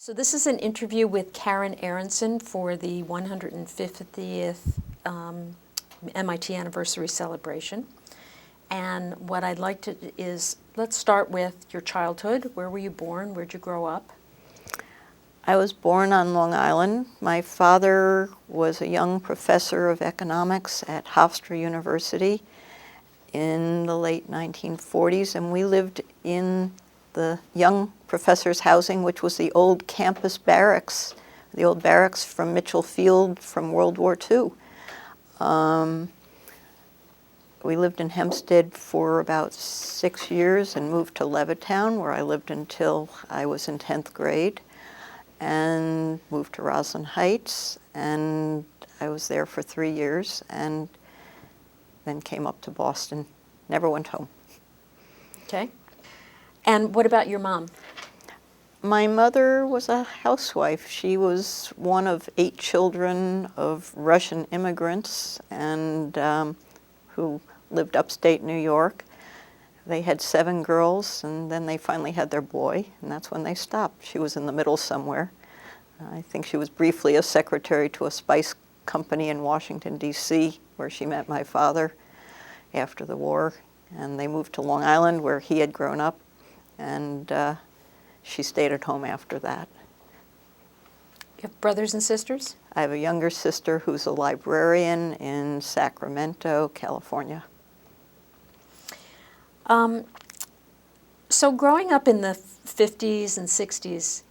So this is an interview with Karen Arenson for the 150th MIT anniversary celebration. And what I'd like to is, let's start with your childhood. Where were you born? Where'd you grow up? I was born on Long Island. My father was a young professor of economics at Hofstra University in the late 1940s, and we lived in the young professor's housing, which was the old campus barracks, the old barracks from Mitchell Field from World War II. We lived in Hempstead for about 6 years and moved to Levittown, where I lived until I was in 10th grade, and moved to Roslyn Heights, and I was there for 3 years, and then came up to Boston. Never went home. Okay. And what about your mom? My mother was a housewife. She was one of 8 children of Russian immigrants and who lived upstate New York. They had 7 girls, and then they finally had their boy, and that's when they stopped. She was in the middle somewhere. I think she was briefly a secretary to a spice company in Washington, D.C., where she met my father after the war, and they moved to Long Island, where he had grown up, and she stayed at home after that. You have brothers and sisters? I have a younger sister who's a librarian in Sacramento, California. So growing up in the 50s and 60s,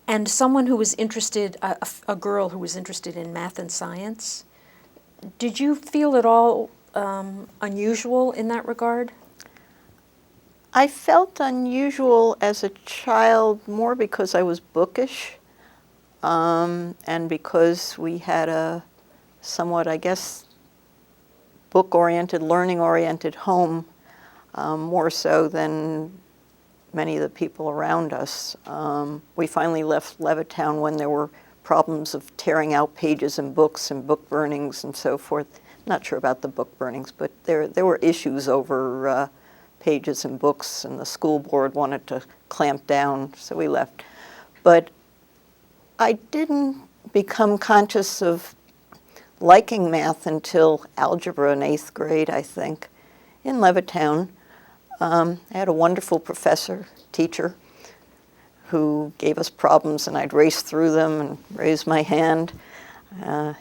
and someone who was interested, a girl who was interested in math and science, did you feel at all unusual in that regard? I felt unusual as a child more because I was bookish, and because we had a somewhat, I guess, book-oriented, learning-oriented home, more so than many of the people around us. We finally left Levittown when there were problems of tearing out pages in books and book burnings and so forth. Not sure about the book burnings, but there were issues over pages and books, and the school board wanted to clamp down, so we left. But I didn't become conscious of liking math until algebra in 8th grade, I think, in Levittown. I had a wonderful teacher, who gave us problems, and I'd race through them and raise my hand. But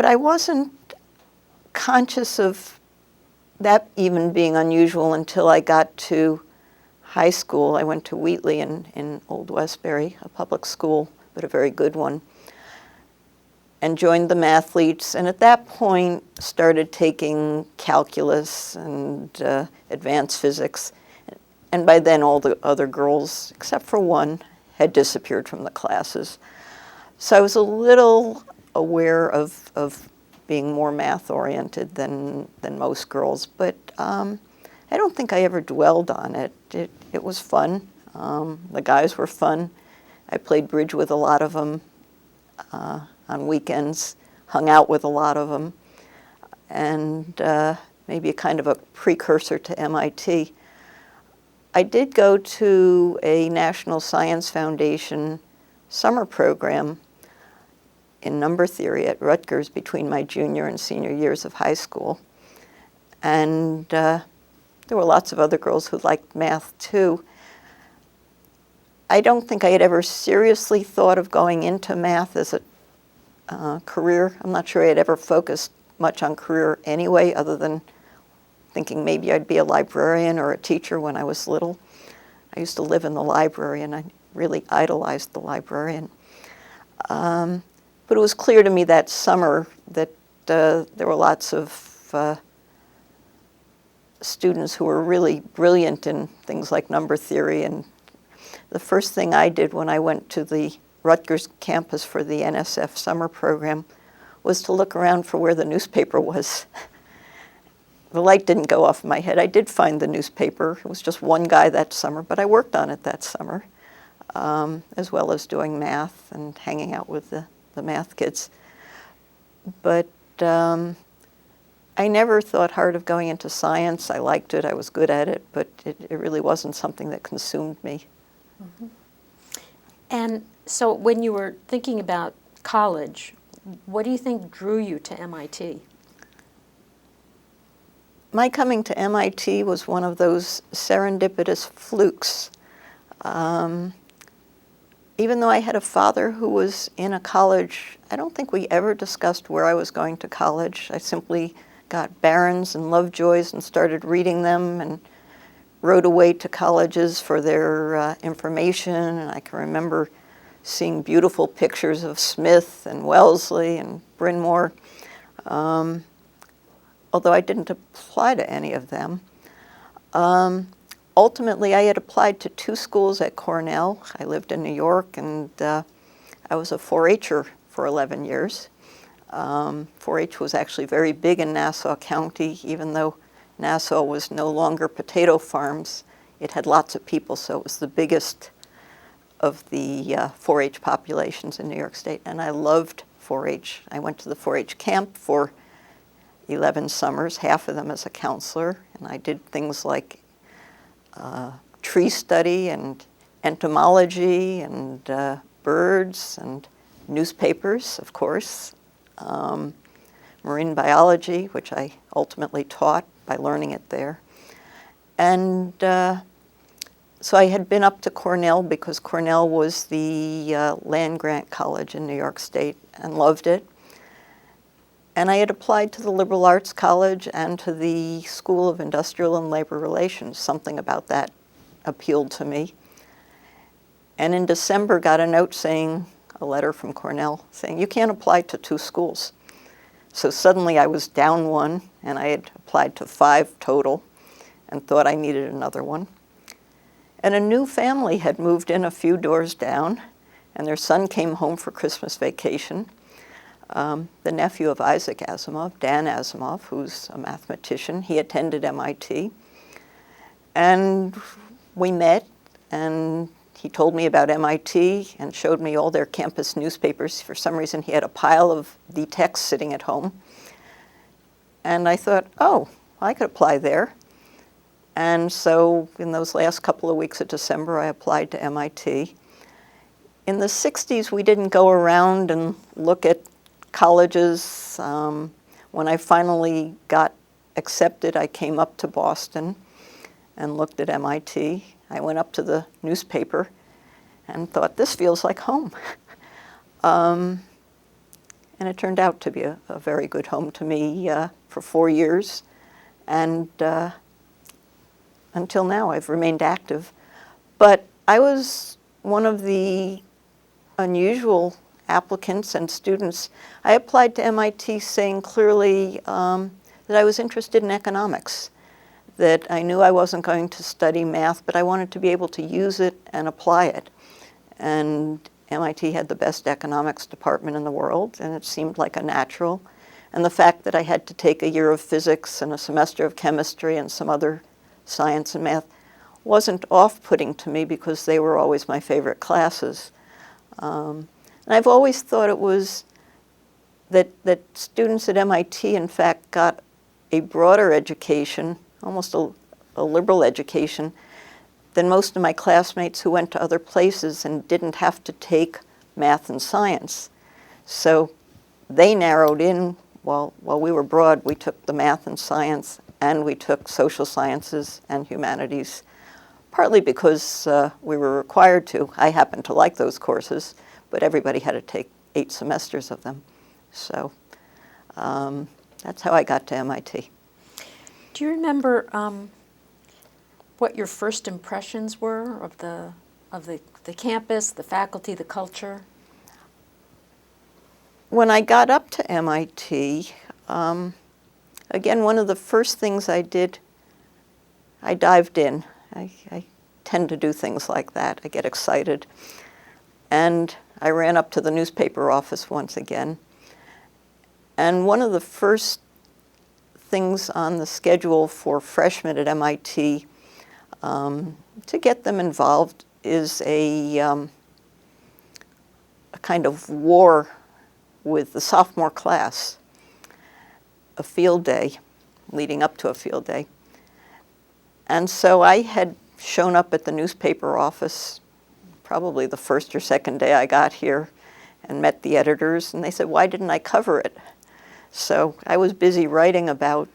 I wasn't conscious of that even being unusual until I got to high school. I went to Wheatley in Old Westbury, a public school, but a very good one, and joined the mathletes, and at that point started taking calculus and advanced physics. And by then all the other girls, except for one, had disappeared from the classes. So I was a little aware of being more math-oriented than most girls, but I don't think I ever dwelled on it. It was fun. The guys were fun. I played bridge with a lot of them on weekends, hung out with a lot of them, and maybe a kind of a precursor to MIT. I did go to a National Science Foundation summer program in number theory at Rutgers between my junior and senior years of high school. And there were lots of other girls who liked math too. I don't think I had ever seriously thought of going into math as a career. I'm not sure I had ever focused much on career anyway, other than thinking maybe I'd be a librarian or a teacher when I was little. I used to live in the library, and I really idolized the librarian. But it was clear to me that summer that there were lots of students who were really brilliant in things like number theory. And the first thing I did when I went to the Rutgers campus for the NSF summer program was to look around for where the newspaper was. The light didn't go off in my head. I did find the newspaper. It was just one guy that summer, but I worked on it that summer, as well as doing math and hanging out with the math kids. But I I never thought hard of going into science. I liked it, I was good at it, but it really wasn't something that consumed me. Mm-hmm. And so when you were thinking about college, what do you think drew you to MIT? My coming to MIT was one of those serendipitous flukes. Even though I had a father who was in a college, I don't think we ever discussed where I was going to college. I simply got Barron's and Lovejoy's and started reading them and wrote away to colleges for their information. And I can remember seeing beautiful pictures of Smith and Wellesley and Bryn Mawr, although I didn't apply to any of them. Ultimately, I had applied to 2 schools at Cornell. I lived in New York, and I was a 4-H'er for 11 years. 4-H was actually very big in Nassau County, even though Nassau was no longer potato farms. It had lots of people, so it was the biggest of the 4-H populations in New York State, and I loved 4-H. I went to the 4-H camp for 11 summers, half of them as a counselor, and I did things like tree study and entomology and birds and newspapers, of course, marine biology, which I ultimately taught by learning it there. And so I had been up to Cornell because Cornell was the land-grant college in New York State and loved it. And I had applied to the Liberal Arts College and to the School of Industrial and Labor Relations. Something about that appealed to me. And in December got a note saying, a letter from Cornell, saying, you can't apply to 2 schools. So suddenly I was down 1, and I had applied to 5 total and thought I needed another one. And a new family had moved in a few doors down, and their son came home for Christmas vacation. The nephew of Isaac Asimov, Dan Asimov, who's a mathematician, he attended MIT. And we met, and he told me about MIT and showed me all their campus newspapers. For some reason, he had a pile of the text sitting at home. And I thought, oh, I could apply there. And so in those last couple of weeks of December, I applied to MIT. In the 60s, we didn't go around and look at colleges. When I finally got accepted, I came up to Boston and looked at MIT. I went up to the newspaper and thought, this feels like home. And it turned out to be a very good home to me for 4 years. And until now, I've remained active. But I was one of the unusual applicants and students. I applied to MIT saying clearly that I was interested in economics, that I knew I wasn't going to study math, but I wanted to be able to use it and apply it. And MIT had the best economics department in the world, and it seemed like a natural. And the fact that I had to take a year of physics and a semester of chemistry and some other science and math wasn't off-putting to me because they were always my favorite classes. And I've always thought it was that students at MIT, in fact, got a broader education, almost a liberal education, than most of my classmates who went to other places and didn't have to take math and science. So they narrowed in. While we were broad, we took the math and science, and we took social sciences and humanities, partly because we were required to. I happened to like those courses, but everybody had to take 8 semesters of them. So that's how I got to MIT. Do you remember what your first impressions were of the campus, the faculty, the culture? When I got up to MIT, again, one of the first things I did, I dived in. I tend to do things like that. I get excited. And I ran up to the newspaper office once again. And one of the first things on the schedule for freshmen at MIT to get them involved is a kind of war with the sophomore class, a field day. leading up to a field day. And so I had shown up at the newspaper office probably the first or second day I got here and met the editors, and they said, why didn't I cover it? So I was busy writing about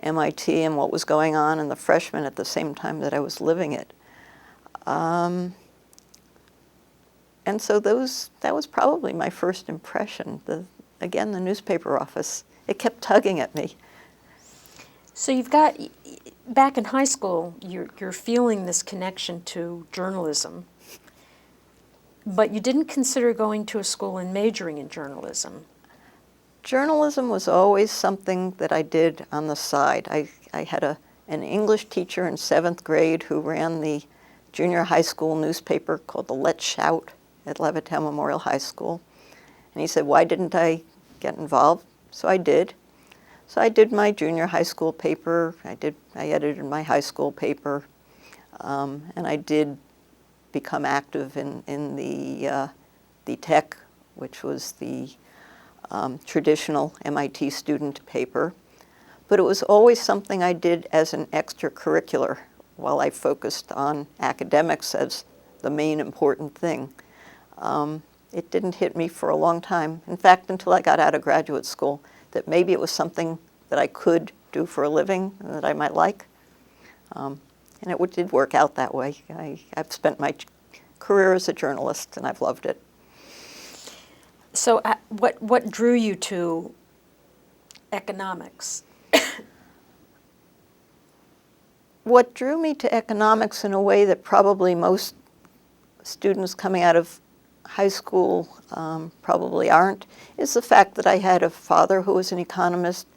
MIT and what was going on in the freshmen at the same time that I was living it. And so that was probably my first impression. Again, the newspaper office, it kept tugging at me. So you've got, back in high school, you're feeling this connection to journalism, but you didn't consider going to a school and majoring in journalism. Journalism was always something that I did on the side. I had an English teacher in 7th grade who ran the junior high school newspaper called the Let's Shout at Levittown Memorial High School. And he said, why didn't I get involved? So I did. So I did my junior high school paper. I edited my high school paper. And I did become active in the Tech, which was the traditional MIT student paper. But it was always something I did as an extracurricular while I focused on academics as the main important thing. It didn't hit me for a long time. In fact, until I got out of graduate school, that maybe it was something that I could do for a living that I might like. And it did work out that way. I've spent my career as a journalist, and I've loved it. So what drew you to economics? What drew me to economics in a way that probably most students coming out of high school probably aren't is the fact that I had a father who was an economist.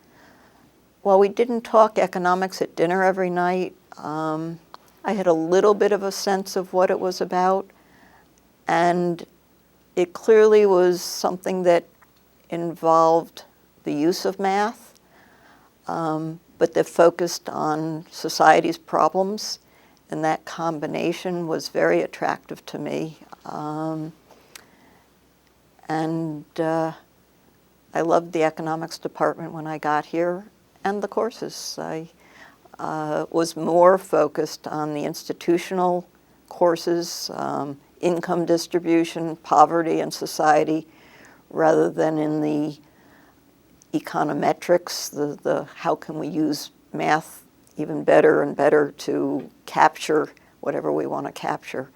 While we didn't talk economics at dinner every night, I had a little bit of a sense of what it was about, and it clearly was something that involved the use of math, but that focused on society's problems, and that combination was very attractive to me. I loved the economics department when I got here, and the courses. I was more focused on the institutional courses, income distribution, poverty and society, rather than in the econometrics, the how can we use math even better and better to capture whatever we want to capture.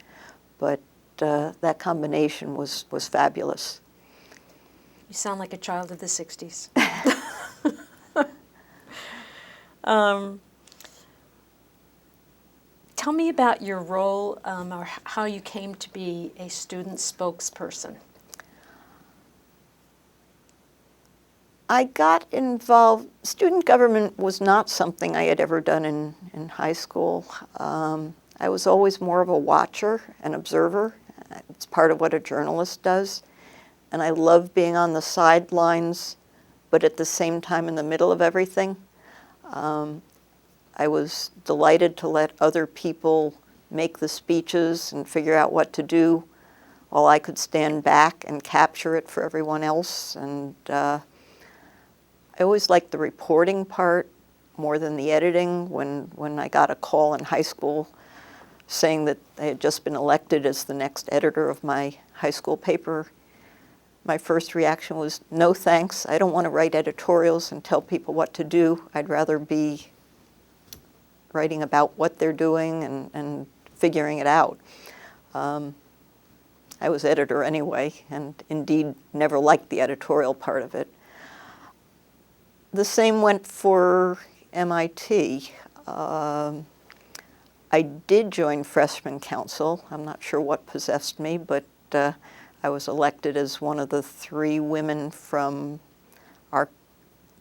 But that combination was fabulous. You sound like a child of the 60s. Tell me about your role or how you came to be a student spokesperson. I got involved. Student government was not something I had ever done in high school. I was always more of a watcher, an observer. It's part of what a journalist does. And I love being on the sidelines, but at the same time in the middle of everything. I was delighted to let other people make the speeches and figure out what to do, while I could stand back and capture it for everyone else. And I always liked the reporting part more than the editing. When I got a call in high school saying that I had just been elected as the next editor of my high school paper, my first reaction was, no thanks. I don't want to write editorials and tell people what to do. I'd rather be writing about what they're doing and figuring it out. I was editor anyway, and indeed never liked the editorial part of it. The same went for MIT. I did join freshman council. I'm not sure what possessed me, but I was elected as one of the 3 women from our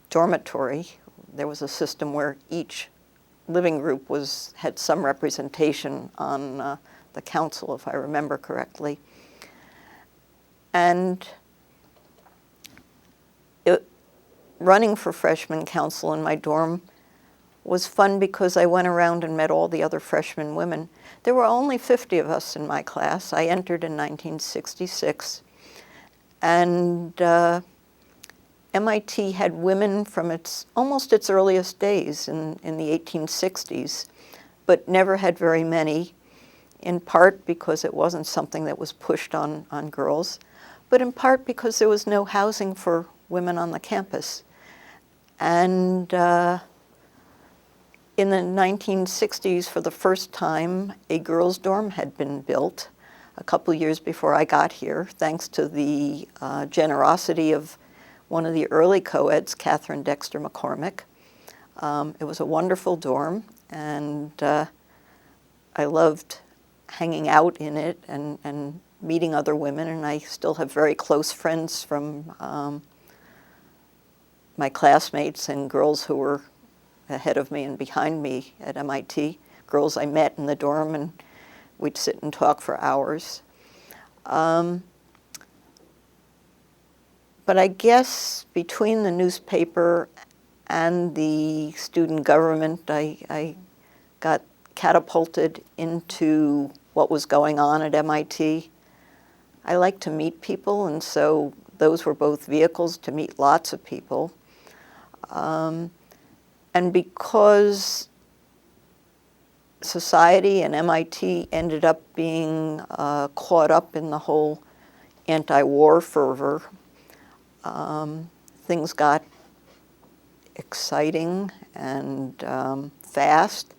dormitory. There was a system where each living group had some representation on the council, if I remember correctly. And running for freshman council in my dorm was fun because I went around and met all the other freshman women. There were only 50 of us in my class. I entered in 1966. And MIT had women from almost its earliest days in the 1860s, but never had very many, in part because it wasn't something that was pushed on girls, but in part because there was no housing for women on the campus. And in the 1960s, for the first time, a girls' dorm had been built a couple years before I got here, thanks to the generosity of one of the early co-eds, Catherine Dexter McCormick. It was a wonderful dorm, and I loved hanging out in it and meeting other women, and I still have very close friends from my classmates and girls who were ahead of me and behind me at MIT, girls I met in the dorm, and we'd sit and talk for hours. But I guess between the newspaper and the student government, I got catapulted into what was going on at MIT. I like to meet people, and so those were both vehicles to meet lots of people. And because society and MIT ended up being caught up in the whole anti-war fervor, things got exciting and fast.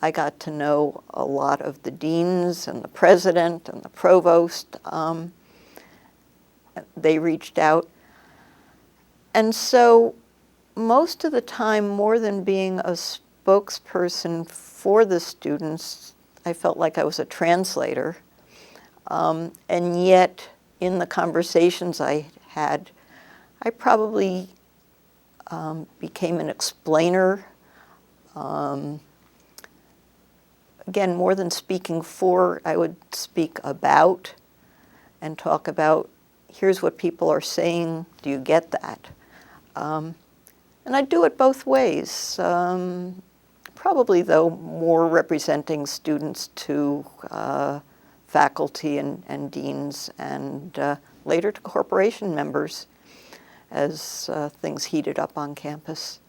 I got to know a lot of the deans and the president and the provost. They reached out. And so most of the time, more than being a spokesperson for the students, I felt like I was a translator. And yet, in the conversations I had, I probably became an explainer. Again, more than speaking for, I would speak about and talk about, here's what people are saying, do you get that? And I do it both ways. Probably, though, more representing students to faculty and deans, and later to corporation members as things heated up on campus.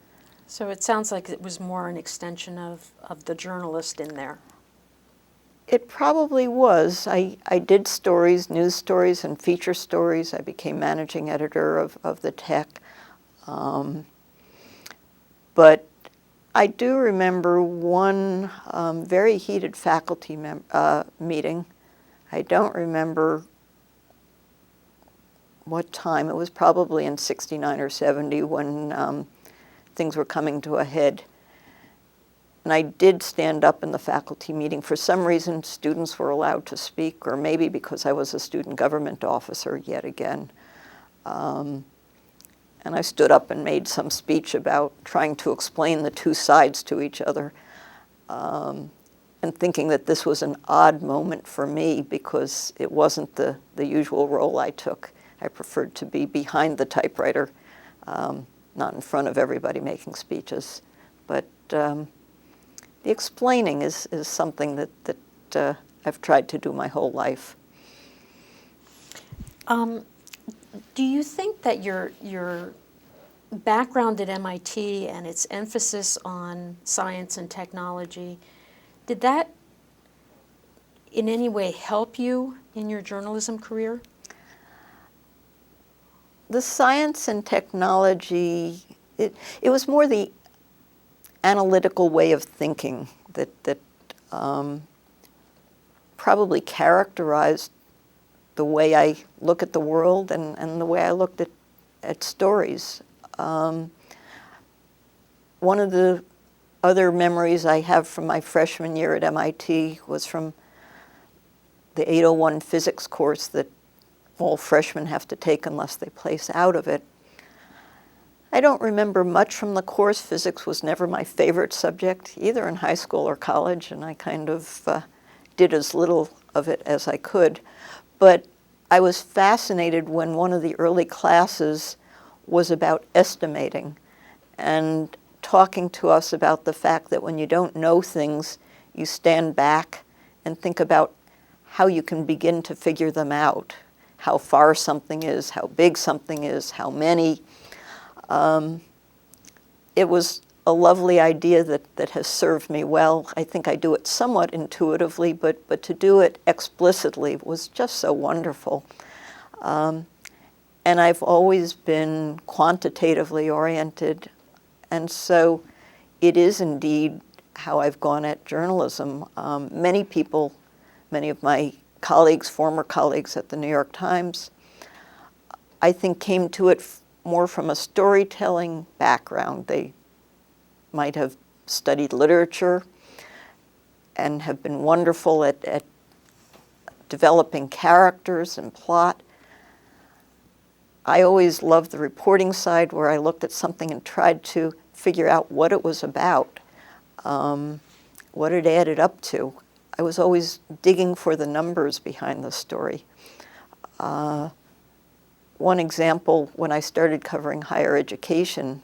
So it sounds like it was more an extension of the journalist in there. It probably was. I did stories, news stories and feature stories. I became managing editor of the Tech. But I do remember one very heated faculty meeting. I don't remember what time. It was probably in 69 or 70 when things were coming to a head. And I did stand up in the faculty meeting. For some reason, students were allowed to speak, or maybe because I was a student government officer yet again. And I stood up and made some speech about trying to explain the two sides to each other, and thinking that this was an odd moment for me because it wasn't the usual role I took. I preferred to be behind the typewriter, not in front of everybody making speeches. But the explaining is something that I've tried to do my whole life. Do you think that your background at MIT and its emphasis on science and technology, did that in any way help you in your journalism career? The science and technology, it was more the analytical way of thinking that probably characterized the way I look at the world and the way I looked at stories. One of the other memories I have from my freshman year at MIT was from the 801 physics course that all freshmen have to take unless they place out of it. I don't remember much from the course. Physics was never my favorite subject, either in high school or college, and I kind of did as little of it as I could. But I was fascinated when one of the early classes was about estimating and talking to us about the fact that when you don't know things, you stand back and think about how you can begin to figure them out, how far something is, how big something is, how many. It was a lovely idea that has served me well. I think I do it somewhat intuitively, but to do it explicitly was just so wonderful. And I've always been quantitatively oriented, and so it is indeed how I've gone at journalism. Many people, many of my colleagues, former colleagues at the New York Times, I think came to it more from a storytelling background. They might have studied literature and have been wonderful at developing characters and plot. I always loved the reporting side, where I looked at something and tried to figure out what it was about, what it added up to. I was always digging for the numbers behind the story. One example, when I started covering higher education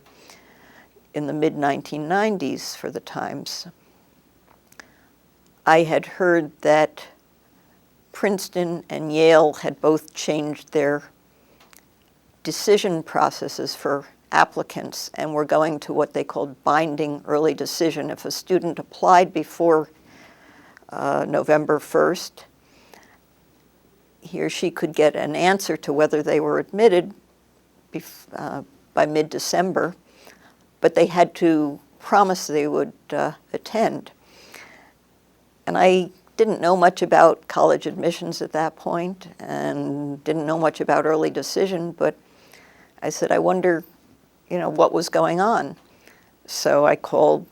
in the mid-1990s for the Times, I had heard that Princeton and Yale had both changed their decision processes for applicants and were going to what they called binding early decision. If a student applied before November 1st, he or she could get an answer to whether they were admitted by mid-December, but they had to promise they would attend. And I didn't know much about college admissions at that point and didn't know much about early decision, but I said, I wonder, what was going on. So I called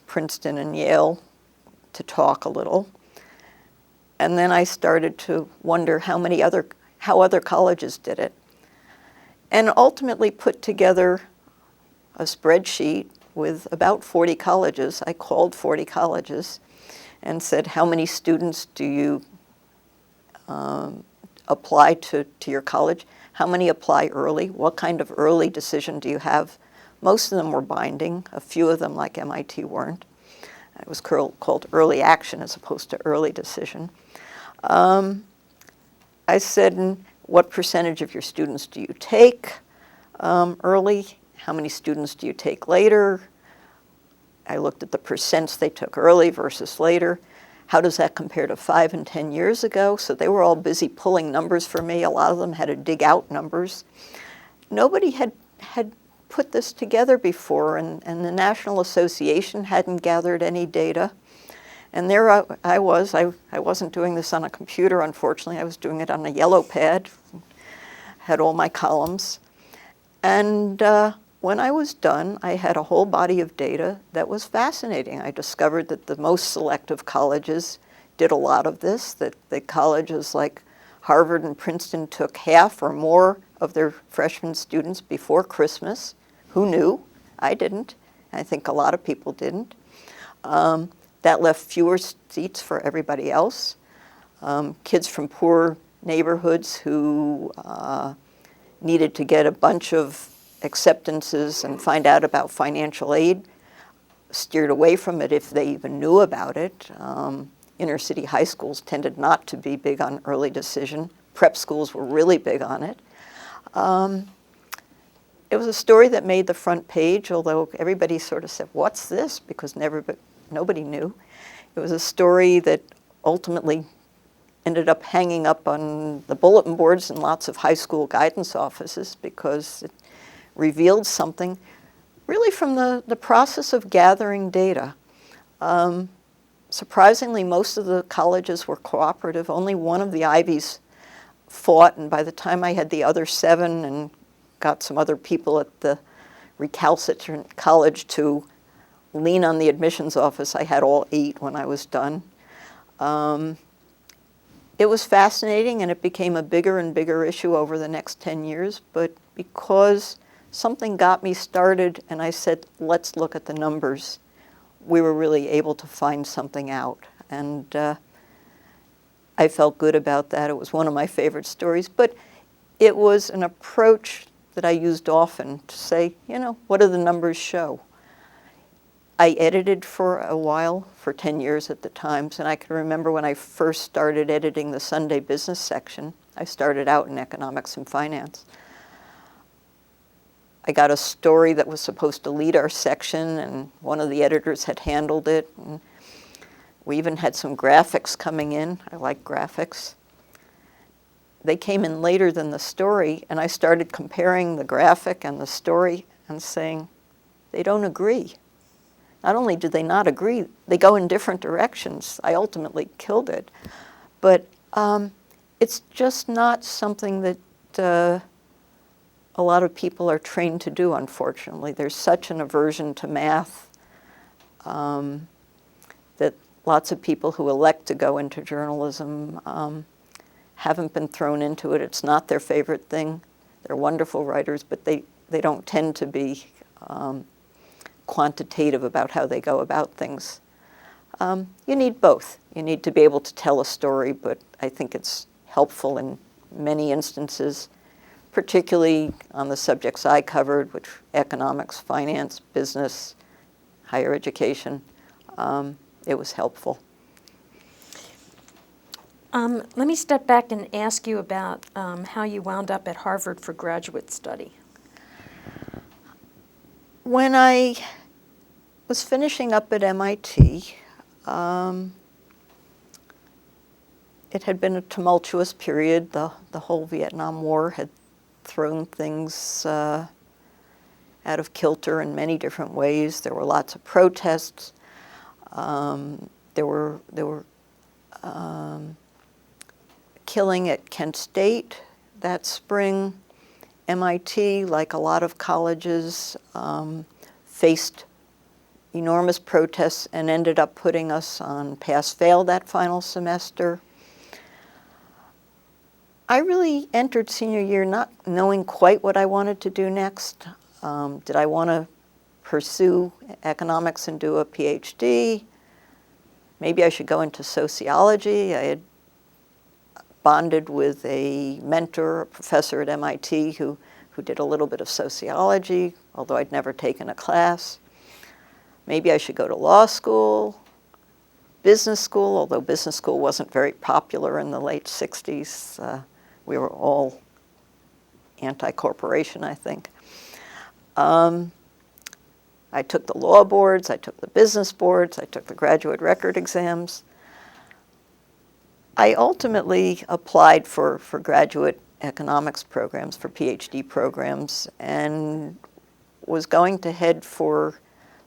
Princeton and Yale to talk a little. And then I started to wonder how other colleges did it. And ultimately put together a spreadsheet with about 40 colleges. I called 40 colleges and said, how many students do you apply to your college? How many apply early? What kind of early decision do you have? Most of them were binding. A few of them, like MIT, weren't. It was called early action as opposed to early decision. I said, what percentage of your students do you take early? How many students do you take later? I looked at the percents they took early versus later. How does that compare to 5 and 10 years ago? So they were all busy pulling numbers for me. A lot of them had to dig out numbers. Nobody had put this together before, and the National Association hadn't gathered any data. And there I was. I wasn't doing this on a computer, unfortunately. I was doing it on a yellow pad, had all my columns. And when I was done, I had a whole body of data that was fascinating. I discovered that the most selective colleges did a lot of this, that the colleges like Harvard and Princeton took half or more of their freshman students before Christmas. Who knew? I didn't. I think a lot of people didn't. That left fewer seats for everybody else. Kids from poor neighborhoods who needed to get a bunch of acceptances and find out about financial aid steered away from it if they even knew about it. Inner city high schools tended not to be big on early decision. Prep schools were really big on it. It was a story that made the front page, although everybody sort of said, what's this? Because nobody knew. It was a story that ultimately ended up hanging up on the bulletin boards in lots of high school guidance offices because it revealed something really from the process of gathering data. Surprisingly, most of the colleges were cooperative. Only one of the Ivies fought, and by the time I had the other 7 and got some other people at the recalcitrant college to lean on the admissions office, I had all 8 when I was done. It was fascinating, and it became a bigger and bigger issue over the next 10 years, but because something got me started and I said, let's look at the numbers, we were really able to find something out. And I felt good about that. It was one of my favorite stories, but it was an approach that I used often to say, what do the numbers show? I edited for a while, for 10 years at the Times, and I can remember when I first started editing the Sunday business section. I started out in economics and finance. I got a story that was supposed to lead our section, and one of the editors had handled it. And we even had some graphics coming in. I like graphics. They came in later than the story, and I started comparing the graphic and the story and saying, they don't agree. Not only do they not agree, they go in different directions. I ultimately killed it. But it's just not something that a lot of people are trained to do, unfortunately. There's such an aversion to math that lots of people who elect to go into journalism haven't been thrown into it. It's not their favorite thing. They're wonderful writers, but they don't tend to be quantitative about how they go about things. You need both. You need to be able to tell a story, but I think it's helpful in many instances, particularly on the subjects I covered, which economics, finance, business, higher education. It was helpful. Let me step back and ask you about how you wound up at Harvard for graduate study. When I was finishing up at MIT, it had been a tumultuous period. The whole Vietnam War had thrown things out of kilter in many different ways. There were lots of protests. There were killing at Kent State that spring. MIT, like a lot of colleges, faced enormous protests and ended up putting us on pass-fail that final semester. I really entered senior year not knowing quite what I wanted to do next. Did I want to pursue economics and do a PhD? Maybe I should go into sociology. I had bonded with a mentor, a professor at MIT who did a little bit of sociology, although I'd never taken a class. Maybe I should go to law school, business school, although business school wasn't very popular in the late 60s. We were all anti-corporation, I think. I took the law boards, I took the business boards, I took the graduate record exams. I ultimately applied for graduate economics programs, for PhD programs, and was going to head for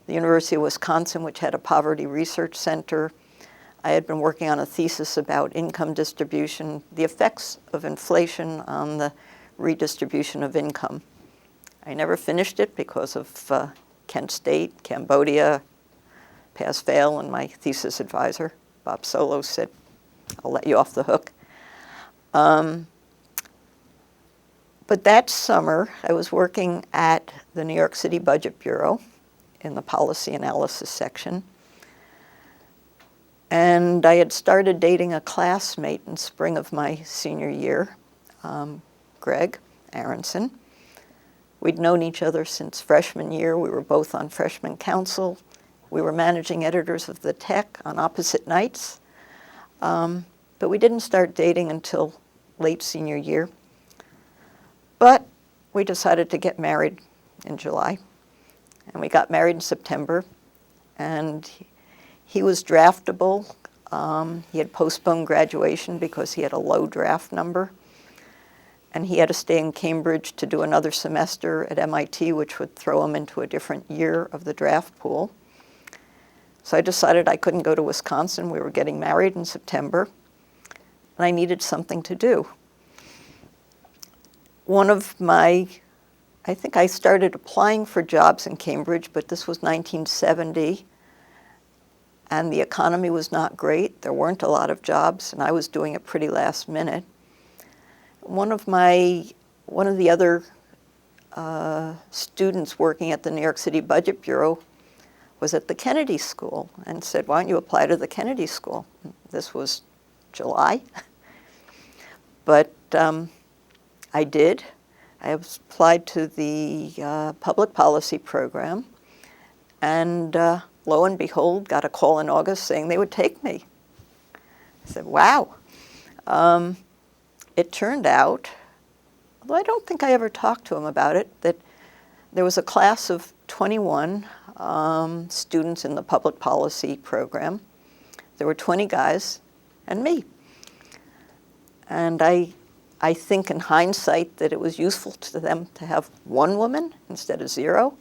the University of Wisconsin, which had a poverty research center. I had been working on a thesis about income distribution, the effects of inflation on the redistribution of income. I never finished it because of Kent State, Cambodia, pass-fail, and my thesis advisor, Bob Solo, said, I'll let you off the hook. But that summer, I was working at the New York City Budget Bureau in the policy analysis section. And I had started dating a classmate in spring of my senior year, Greg Arenson. We'd known each other since freshman year. We were both on freshman council. We were managing editors of the Tech on opposite nights. But we didn't start dating until late senior year. But we decided to get married in July. And we got married in September. And he was draftable. He had postponed graduation because he had a low draft number. And he had to stay in Cambridge to do another semester at MIT, which would throw him into a different year of the draft pool. So I decided I couldn't go to Wisconsin. We were getting married in September. And I needed something to do. I think I started applying for jobs in Cambridge, but this was 1970. And the economy was not great. There weren't a lot of jobs, and I was doing it pretty last minute. One of the other students working at the New York City Budget Bureau was at the Kennedy School and said, why don't you apply to the Kennedy School? This was July. But I did. I applied to the public policy program, and lo and behold, got a call in August saying they would take me. I said, wow. It turned out, although I don't think I ever talked to him about it, that there was a class of 21 students in the public policy program. There were 20 guys and me. And I think in hindsight that it was useful to them to have one woman instead of 0.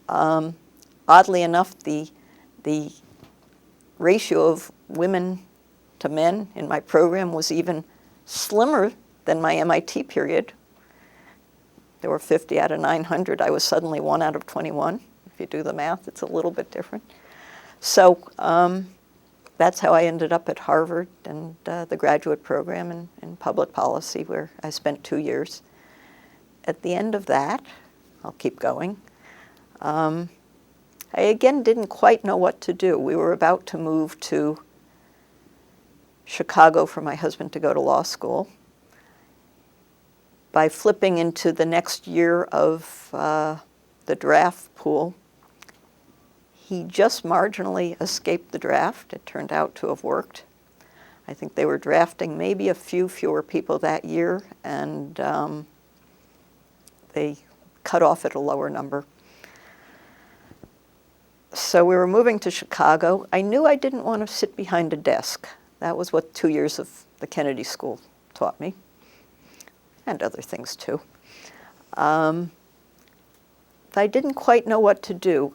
Oddly enough, the ratio of women to men in my program was even slimmer than my MIT period. There were 50 out of 900. I was suddenly 1 out of 21. If you do the math, it's a little bit different. So that's how I ended up at Harvard and the graduate program in public policy, where I spent 2 years. At the end of that, I'll keep going, I again didn't quite know what to do. We were about to move to Chicago for my husband to go to law school. By flipping into the next year of the draft pool, he just marginally escaped the draft. It turned out to have worked. I think they were drafting maybe a few fewer people that year, and they cut off at a lower number. So we were moving to Chicago. I knew I didn't want to sit behind a desk. That was what 2 years of the Kennedy School taught me, and other things too. But I didn't quite know what to do.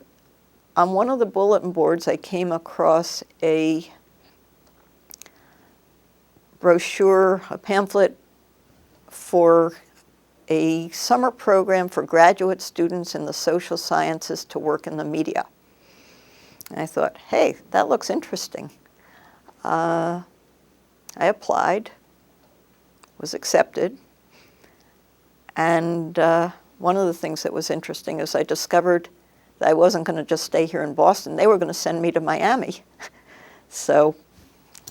On one of the bulletin boards, I came across a brochure, a pamphlet for a summer program for graduate students in the social sciences to work in the media. And I thought, hey, that looks interesting. I applied, was accepted, and one of the things that was interesting is I discovered that I wasn't going to just stay here in Boston. They were going to send me to Miami. So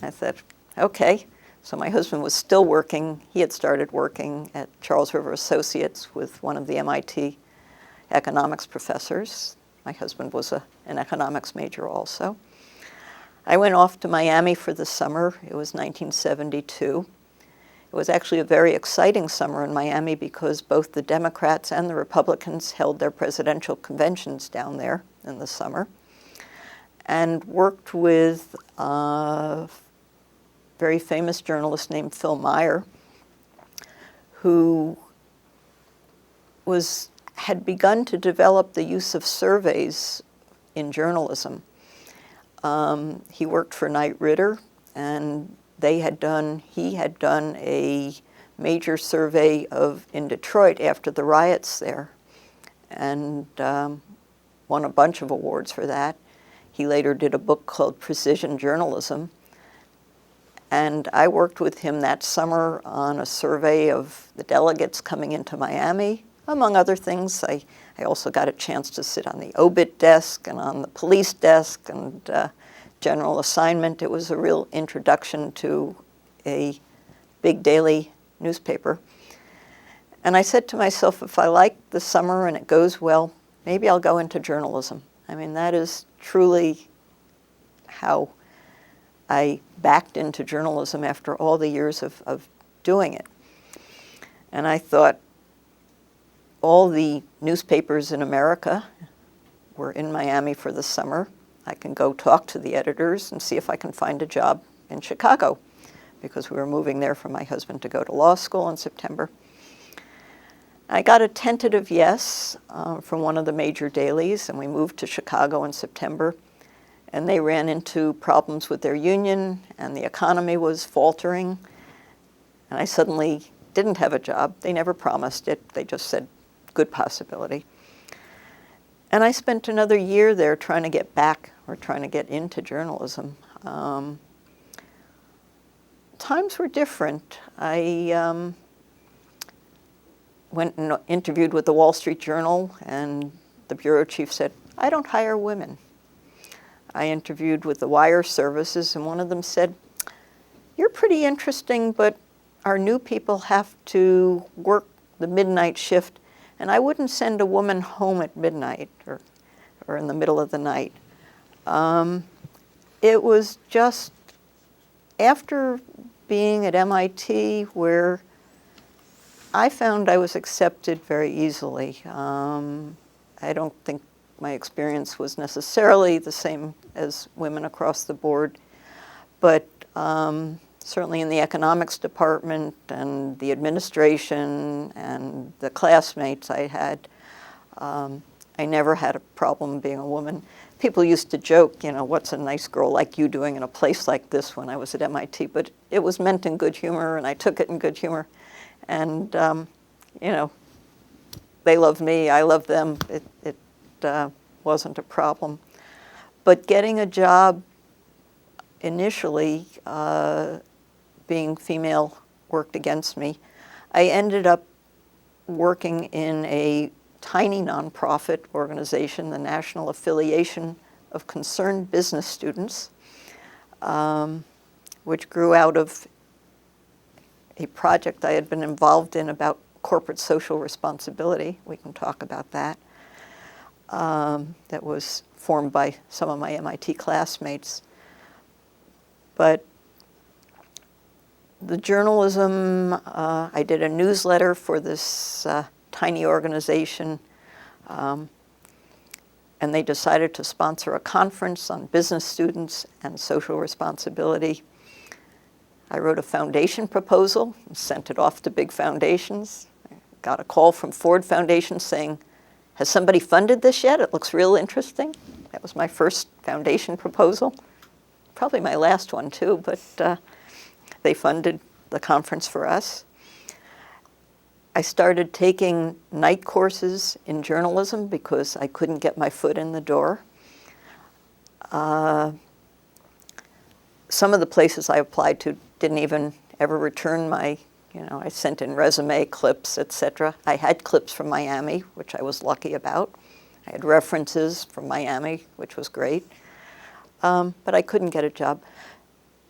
I said, okay. So my husband was still working. He had started working at Charles River Associates with one of the MIT economics professors. My husband was an economics major also. I went off to Miami for the summer. It was 1972. It was actually a very exciting summer in Miami because both the Democrats and the Republicans held their presidential conventions down there in the summer, and worked with a very famous journalist named Phil Meyer, who had begun to develop the use of surveys in journalism. He worked for Knight Ridder, and he had done a major survey in Detroit after the riots there, and won a bunch of awards for that. He later did a book called Precision Journalism, and I worked with him that summer on a survey of the delegates coming into Miami. Among other things, I also got a chance to sit on the obit desk and on the police desk and general assignment. It was a real introduction to a big daily newspaper. And I said to myself, if I like the summer and it goes well, maybe I'll go into journalism. I mean, that is truly how I backed into journalism after all the years of doing it. And I thought, all the newspapers in America were in Miami for the summer. I can go talk to the editors and see if I can find a job in Chicago, because we were moving there for my husband to go to law school in September. I got a tentative yes from one of the major dailies, and we moved to Chicago in September. And they ran into problems with their union, and the economy was faltering. And I suddenly didn't have a job. They never promised it. They just said, good possibility. And I spent another year there trying to get back, or trying to get into journalism. Times were different. I went and interviewed with the Wall Street Journal, and the bureau chief said, I don't hire women. I interviewed with the wire services, and one of them said, you're pretty interesting, but our new people have to work the midnight shift, and I wouldn't send a woman home at midnight or in the middle of the night. It was just, after being at MIT, where I found I was accepted very easily. I don't think my experience was necessarily the same as women across the board, but certainly in the economics department and the administration and the classmates I had, I never had a problem being a woman. People used to joke, you know, what's a nice girl like you doing in a place like this when I was at MIT, but it was meant in good humor, and I took it in good humor. And, you know, they loved me, I loved them. It wasn't a problem. But getting a job initially, being female worked against me. I ended up working in a tiny nonprofit organization, the National Affiliation of Concerned Business Students, which grew out of a project I had been involved in about corporate social responsibility. We can talk about that. That was formed by some of my MIT classmates. But the journalism, I did a newsletter for this tiny organization, and they decided to sponsor a conference on business students and social responsibility. I wrote a foundation proposal and sent it off to big foundations. I got a call from Ford Foundation saying, "Has somebody funded this yet? It looks real interesting." That was my first foundation proposal. Probably my last one too, but they funded the conference for us. I started taking night courses in journalism because I couldn't get my foot in the door. Some of the places I applied to didn't even ever return my, I sent in resume clips, etc. I had clips from Miami, which I was lucky about. I had references from Miami, which was great. But I couldn't get a job.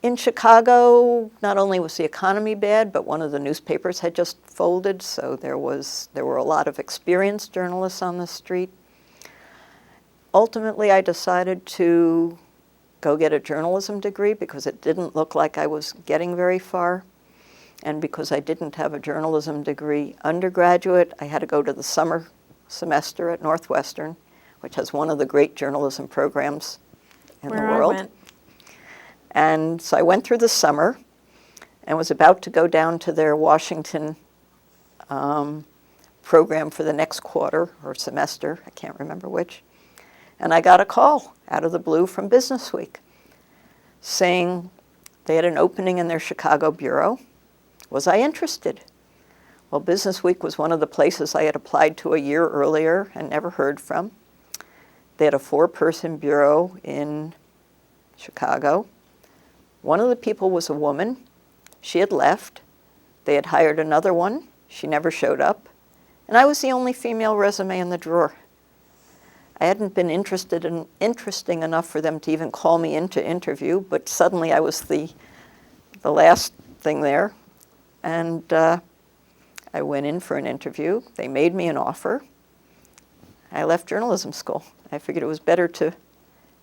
In Chicago, not only was the economy bad, but one of the newspapers had just folded, so there were a lot of experienced journalists on the street. Ultimately, I decided to go get a journalism degree because it didn't look like I was getting very far. And because I didn't have a journalism degree undergraduate, I had to go to the summer semester at Northwestern, which has one of the great journalism programs in the world. I went. And so I went through the summer and was about to go down to their Washington program for the next quarter or semester, I can't remember which. And I got a call out of the blue from Business Week saying they had an opening in their Chicago bureau. Was I interested? Well, Business Week was one of the places I had applied to a year earlier and never heard from. They had a 4-person bureau in Chicago. One of the people was a woman. She had left. They had hired another one. She never showed up. And I was the only female resume in the drawer. I hadn't been interesting enough for them to even call me in to interview, but suddenly I was the last thing there. And I went in for an interview. They made me an offer. I left journalism school. I figured it was better to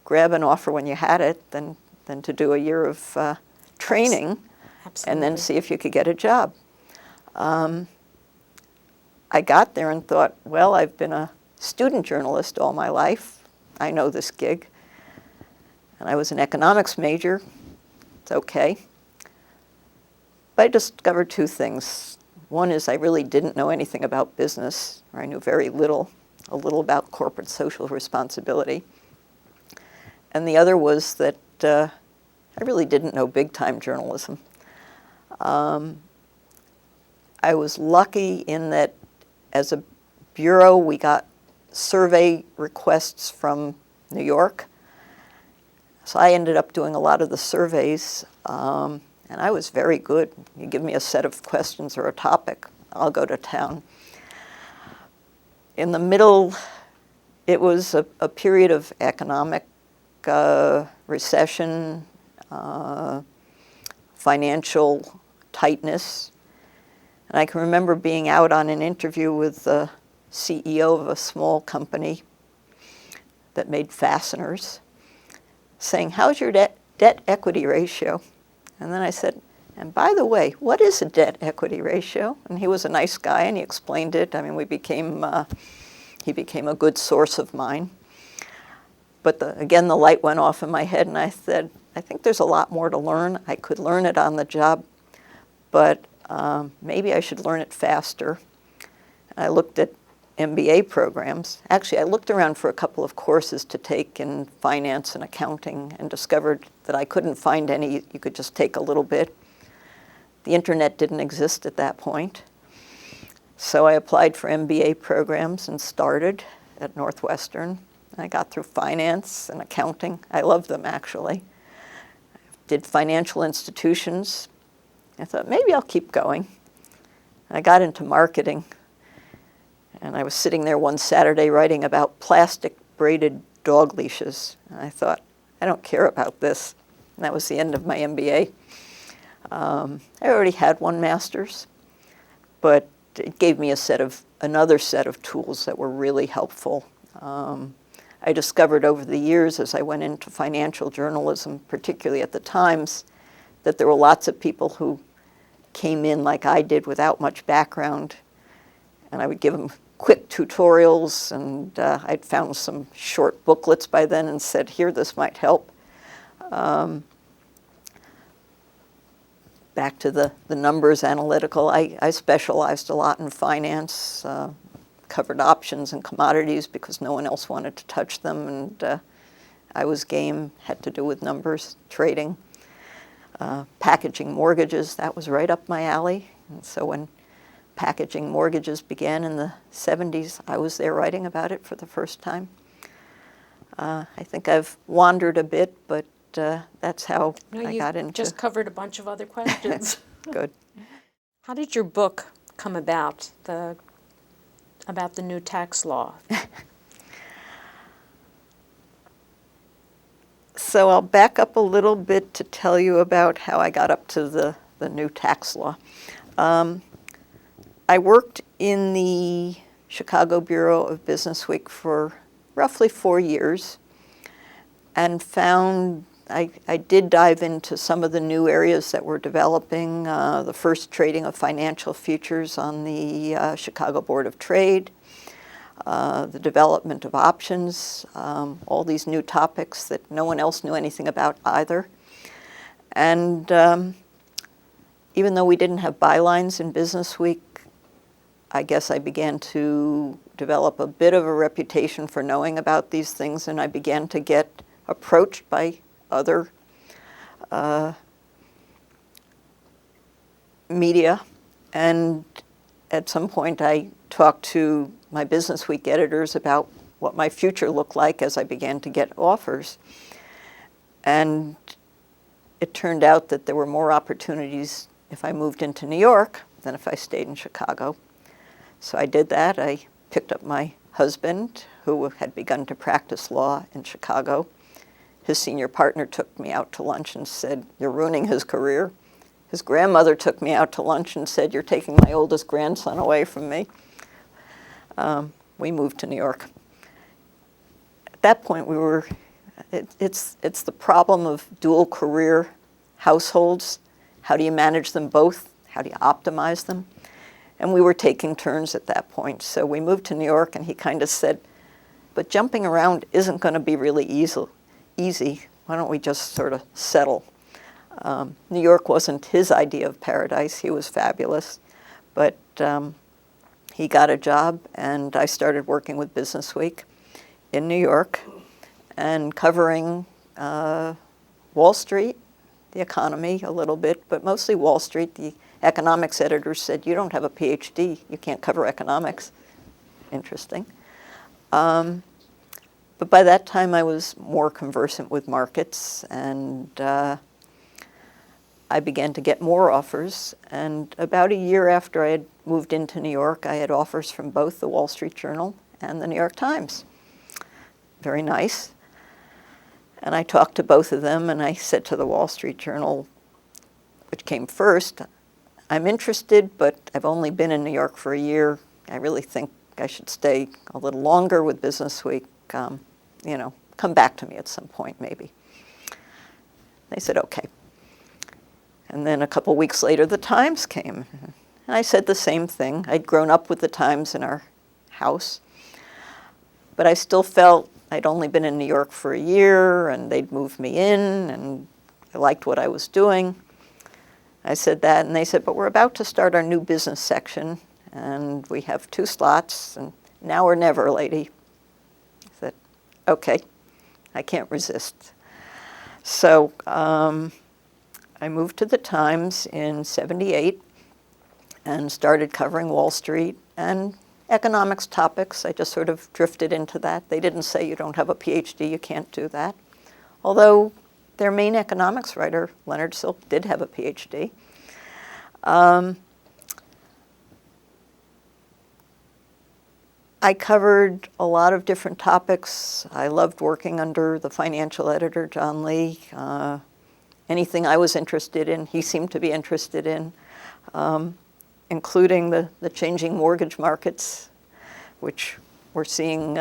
grab an offer when you had it than to do a year of training. Absolutely. And then see if you could get a job. I got there and thought, well, I've been a student journalist all my life. I know this gig. And I was an economics major. It's okay. But I discovered 2 things. One is I really didn't know anything about business, or I knew very little, a little about corporate social responsibility. And the other was that I really didn't know big-time journalism. I was lucky in that as a bureau, we got survey requests from New York. So I ended up doing a lot of the surveys, and I was very good. You give me a set of questions or a topic, I'll go to town. In the middle, it was a period of economic recession, financial tightness. And I can remember being out on an interview with the CEO of a small company that made fasteners, saying, "How's your debt equity ratio?" And then I said, And by the way, what is a debt equity ratio? And he was a nice guy, and he explained it. I mean, he became a good source of mine. But again, the light went off in my head, and I said, I think there's a lot more to learn. I could learn it on the job, but maybe I should learn it faster. I looked at MBA programs. Actually, I looked around for a couple of courses to take in finance and accounting and discovered that I couldn't find any. You could just take a little bit. The internet didn't exist at that point. So I applied for MBA programs and started at Northwestern. I got through finance and accounting. I loved them, actually. Did financial institutions. I thought, maybe I'll keep going. I got into marketing. And I was sitting there one Saturday writing about plastic braided dog leashes. And I thought, I don't care about this. And that was the end of my MBA. I already had one master's, but it gave me another set of tools that were really helpful. I discovered over the years as I went into financial journalism, particularly at the Times, that there were lots of people who came in like I did without much background, and I would give them quick tutorials, and I'd found some short booklets by then and said, here, this might help. Back to the numbers analytical, I specialized a lot in finance, covered options and commodities because no one else wanted to touch them, and I was game, had to do with numbers, trading. Packaging mortgages, that was right up my alley. And so when packaging mortgages began in the 70s, I was there writing about it for the first time. I think I've wandered a bit, but that's how I got into... You just covered a bunch of other questions. Good. How did your book come about the new tax law? So I'll back up a little bit to tell you about how I got up to the new tax law. I worked in the Chicago Bureau of Business Week for roughly 4 years and found I did dive into some of the new areas that were developing, the first trading of financial futures on the Chicago Board of Trade, the development of options, all these new topics that no one else knew anything about either. And even though we didn't have bylines in Business Week, I guess I began to develop a bit of a reputation for knowing about these things, and I began to get approached by other media. And at some point I talked to my Business Week editors about what my future looked like as I began to get offers. And it turned out that there were more opportunities if I moved into New York than if I stayed in Chicago. So I did that. I picked up my husband, who had begun to practice law in Chicago. His senior partner took me out to lunch and said, "You're ruining his career." His grandmother took me out to lunch and said, "You're taking my oldest grandson away from me." We moved to New York. At that point, it's the problem of dual career households. How do you manage them both? How do you optimize them? And we were taking turns at that point. So we moved to New York, and he kind of said, "But jumping around isn't going to be really easy. Why don't we just sort of settle?" New York wasn't his idea of paradise. He was fabulous. But he got a job, and I started working with Business Week in New York and covering Wall Street, the economy a little bit, but mostly Wall Street. The economics editor said, "You don't have a PhD. You can't cover economics." Interesting. But by that time, I was more conversant with markets, and I began to get more offers. And about a year after I had moved into New York, I had offers from both the Wall Street Journal and the New York Times. Very nice. And I talked to both of them, and I said to the Wall Street Journal, which came first, "I'm interested, but I've only been in New York for a year. I really think I should stay a little longer with Business Week. Come back to me at some point, maybe." They said, "Okay." And then a couple weeks later, the Times came. And I said the same thing. I'd grown up with the Times in our house. But I still felt I'd only been in New York for a year, and they'd moved me in, and I liked what I was doing. I said that, and they said, but we're about to start our new business section, and we have 2 slots, and now or never, lady. I said, okay, I can't resist. So I moved to the Times in '78 and started covering Wall Street and economics topics. I just sort of drifted into that. They didn't say you don't have a PhD, you can't do that. Although their main economics writer, Leonard Silk, did have a PhD. I covered a lot of different topics. I loved working under the financial editor, John Lee. Anything I was interested in, he seemed to be interested in, including the changing mortgage markets, which we're seeing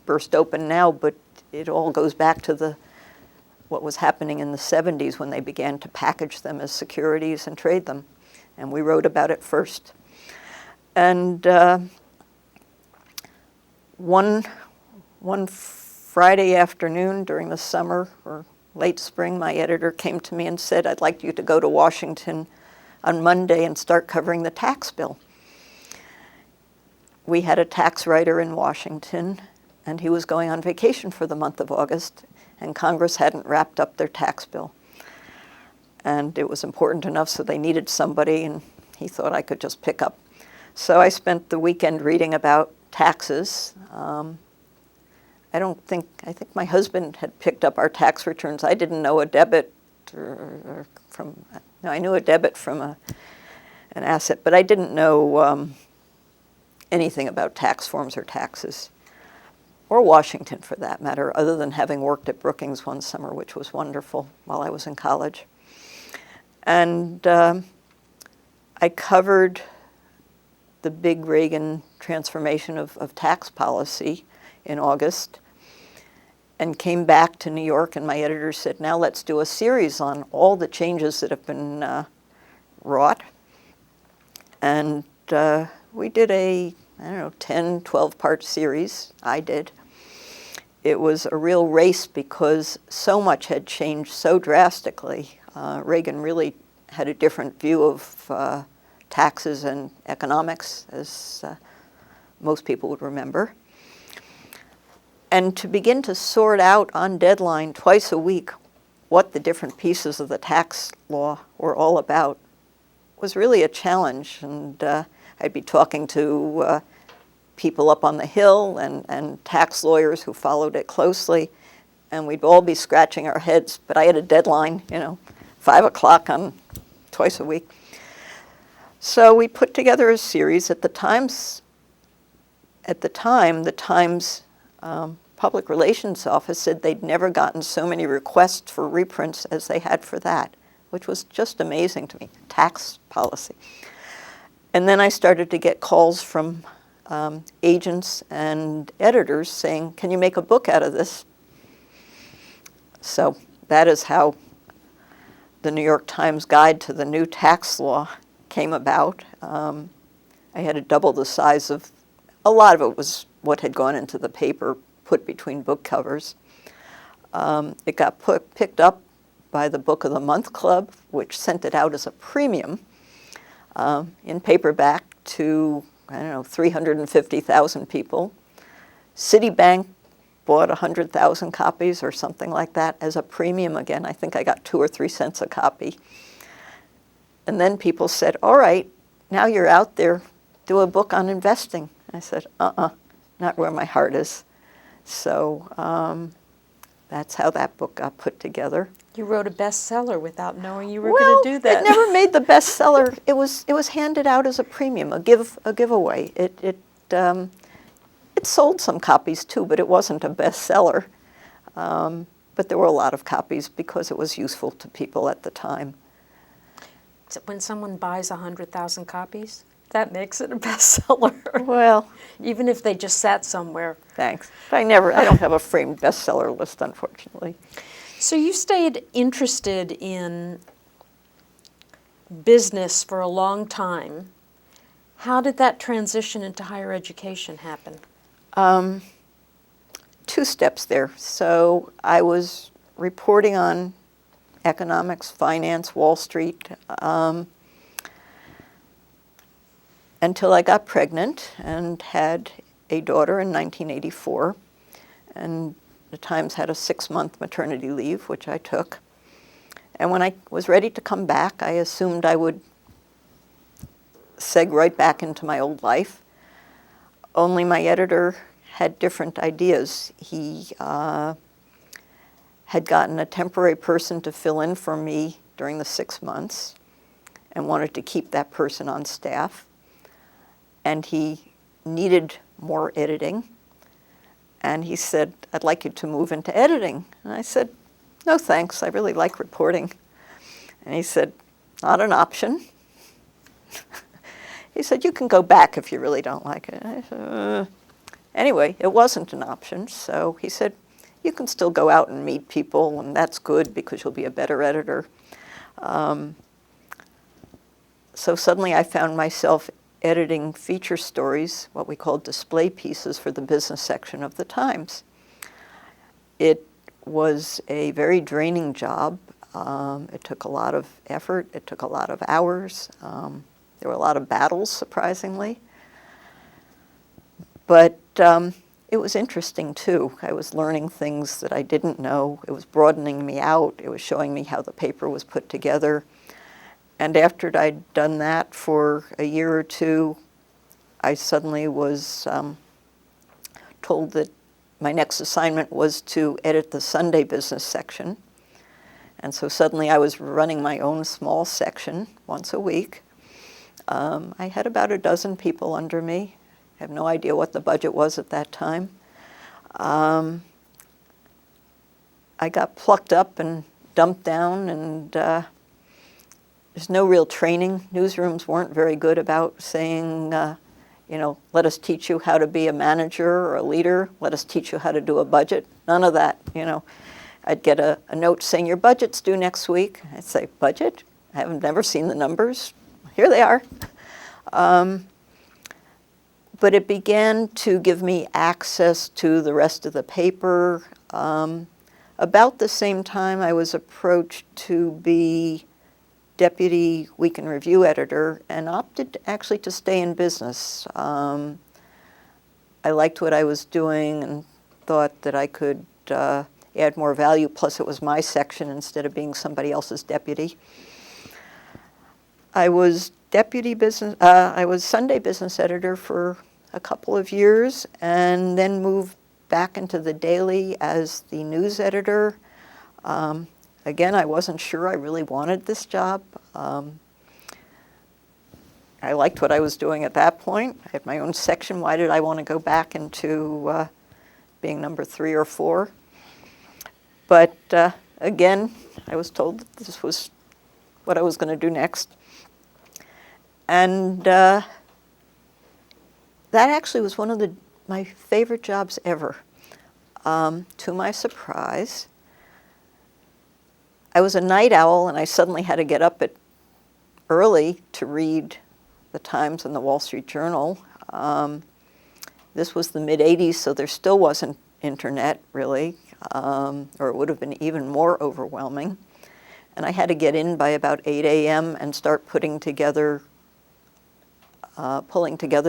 burst open now, but it all goes back to what was happening in the 70s when they began to package them as securities and trade them. And we wrote about it first. And one Friday afternoon during the summer or late spring, my editor came to me and said, I'd like you to go to Washington on Monday and start covering the tax bill. We had a tax writer in Washington, and he was going on vacation for the month of August, and Congress hadn't wrapped up their tax bill. And it was important enough, so they needed somebody, and he thought I could just pick up. So I spent the weekend reading about taxes. I think my husband had picked up our tax returns. I didn't know a debit I knew a debit from an asset, but I didn't know anything about tax forms or taxes, or Washington for that matter, other than having worked at Brookings one summer, which was wonderful while I was in college. And I covered the big Reagan transformation of tax policy in August, and came back to New York, and my editor said, now let's do a series on all the changes that have been wrought. And we did a, 10, 12-part series. I did. It was a real race because so much had changed so drastically. Reagan really had a different view of taxes and economics, as most people would remember. And to begin to sort out on deadline twice a week what the different pieces of the tax law were all about was really a challenge. And I'd be talking to people up on the Hill and tax lawyers who followed it closely, and we'd all be scratching our heads. But I had a deadline, 5 o'clock on twice a week. So we put together a series. At the time, the Times Public Relations Office said they'd never gotten so many requests for reprints as they had for that, which was just amazing to me, tax policy. And then I started to get calls from agents and editors saying, can you make a book out of this? So that is how the New York Times Guide to the New Tax Law came about. I had to double the size of, a lot of it was what had gone into the paper, put between book covers. It got picked up by the Book of the Month Club, which sent it out as a premium in paperback to, 350,000 people. Citibank bought 100,000 copies or something like that as a premium again. I think I got 2 or 3 cents a copy. And then people said, all right, now you're out there, do a book on investing. I said, not where my heart is. So that's how that book got put together. You wrote a bestseller without knowing you were going to do that. It never made the bestseller. It was handed out as a premium, a giveaway. It sold some copies too, but it wasn't a bestseller. But there were a lot of copies because it was useful to people at the time. So when someone buys 100,000 copies, that makes it a bestseller. Well, even if they just sat somewhere. Thanks. I don't have a framed bestseller list, unfortunately. So you stayed interested in business for a long time. How did that transition into higher education happen? Two steps there. So I was reporting on economics, finance, Wall Street, until I got pregnant and had a daughter in 1984. And the Times had a 6-month maternity leave, which I took. And when I was ready to come back, I assumed I would seg right back into my old life. Only my editor had different ideas. He had gotten a temporary person to fill in for me during the 6 months and wanted to keep that person on staff. And he needed more editing. And he said, "I'd like you to move into editing." And I said, "No, thanks. I really like reporting." And he said, "Not an option." He said, "You can go back if you really don't like it." I said, Anyway, it wasn't an option. So he said, "You can still go out and meet people, and that's good because you'll be a better editor." So suddenly I found myself editing feature stories, what we call display pieces, for the business section of the Times. It was a very draining job. It took a lot of effort. It took a lot of hours. There were a lot of battles, surprisingly. But it was interesting, too. I was learning things that I didn't know. It was broadening me out. It was showing me how the paper was put together. And after I'd done that for a year or two, I suddenly was told that my next assignment was to edit the Sunday business section. And so suddenly I was running my own small section once a week. I had about a dozen people under me. I have no idea what the budget was at that time. I got plucked up and dumped down, and there's no real training. Newsrooms weren't very good about saying, let us teach you how to be a manager or a leader. Let us teach you how to do a budget. None of that, I'd get a note saying, "Your budget's due next week." I'd say, "Budget? I haven't never seen the numbers. Here they are." But it began to give me access to the rest of the paper. About the same time, I was approached to be deputy Week in Review editor and opted actually to stay in business. I liked what I was doing and thought that I could add more value, plus it was my section instead of being somebody else's deputy. I was I was Sunday business editor for a couple of years and then moved back into the Daily as the news editor. Again, I wasn't sure I really wanted this job. I liked what I was doing at that point. I had my own section. Why did I want to go back into being number 3 or 4? But again, I was told that this was what I was going to do next. And that actually was one of my favorite jobs ever. To my surprise, I was a night owl, and I suddenly had to get up early to read the Times and the Wall Street Journal. This was the mid-'80s, so there still wasn't internet, really, or it would have been even more overwhelming. And I had to get in by about 8 a.m. and start pulling together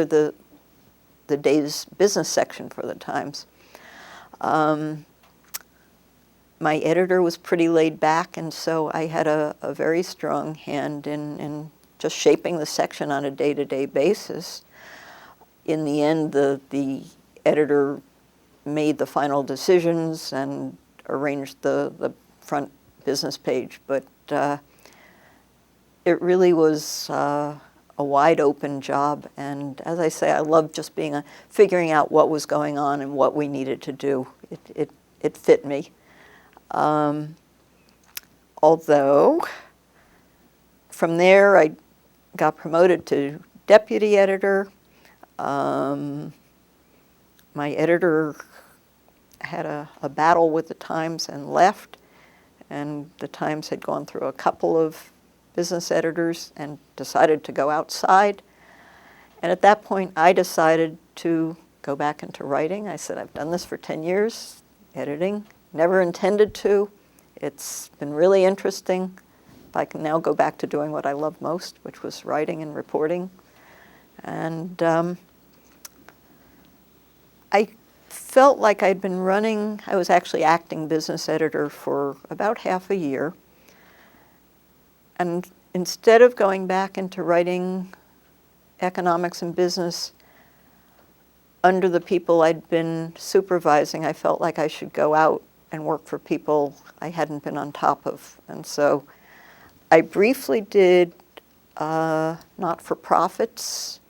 the day's business section for the Times. My editor was pretty laid back, and so I had a very strong hand in just shaping the section on a day-to-day basis. In the end, the editor made the final decisions and arranged the front business page, but it really was a wide open job, and as I say, I loved just figuring out what was going on and what we needed to do. It fit me. Although from there I got promoted to deputy editor. My editor had a battle with the Times and left, and the Times had gone through a couple of business editors and decided to go outside. And at that point, I decided to go back into writing. I said, I've done this for 10 years, editing, never intended to. It's been really interesting. I can now go back to doing what I love most, which was writing and reporting. And I felt like I'd been running, I was actually acting business editor for about half a year. And instead of going back into writing economics and business under the people I'd been supervising, I felt like I should go out and work for people I hadn't been on top of. And so I briefly did not-for-profits,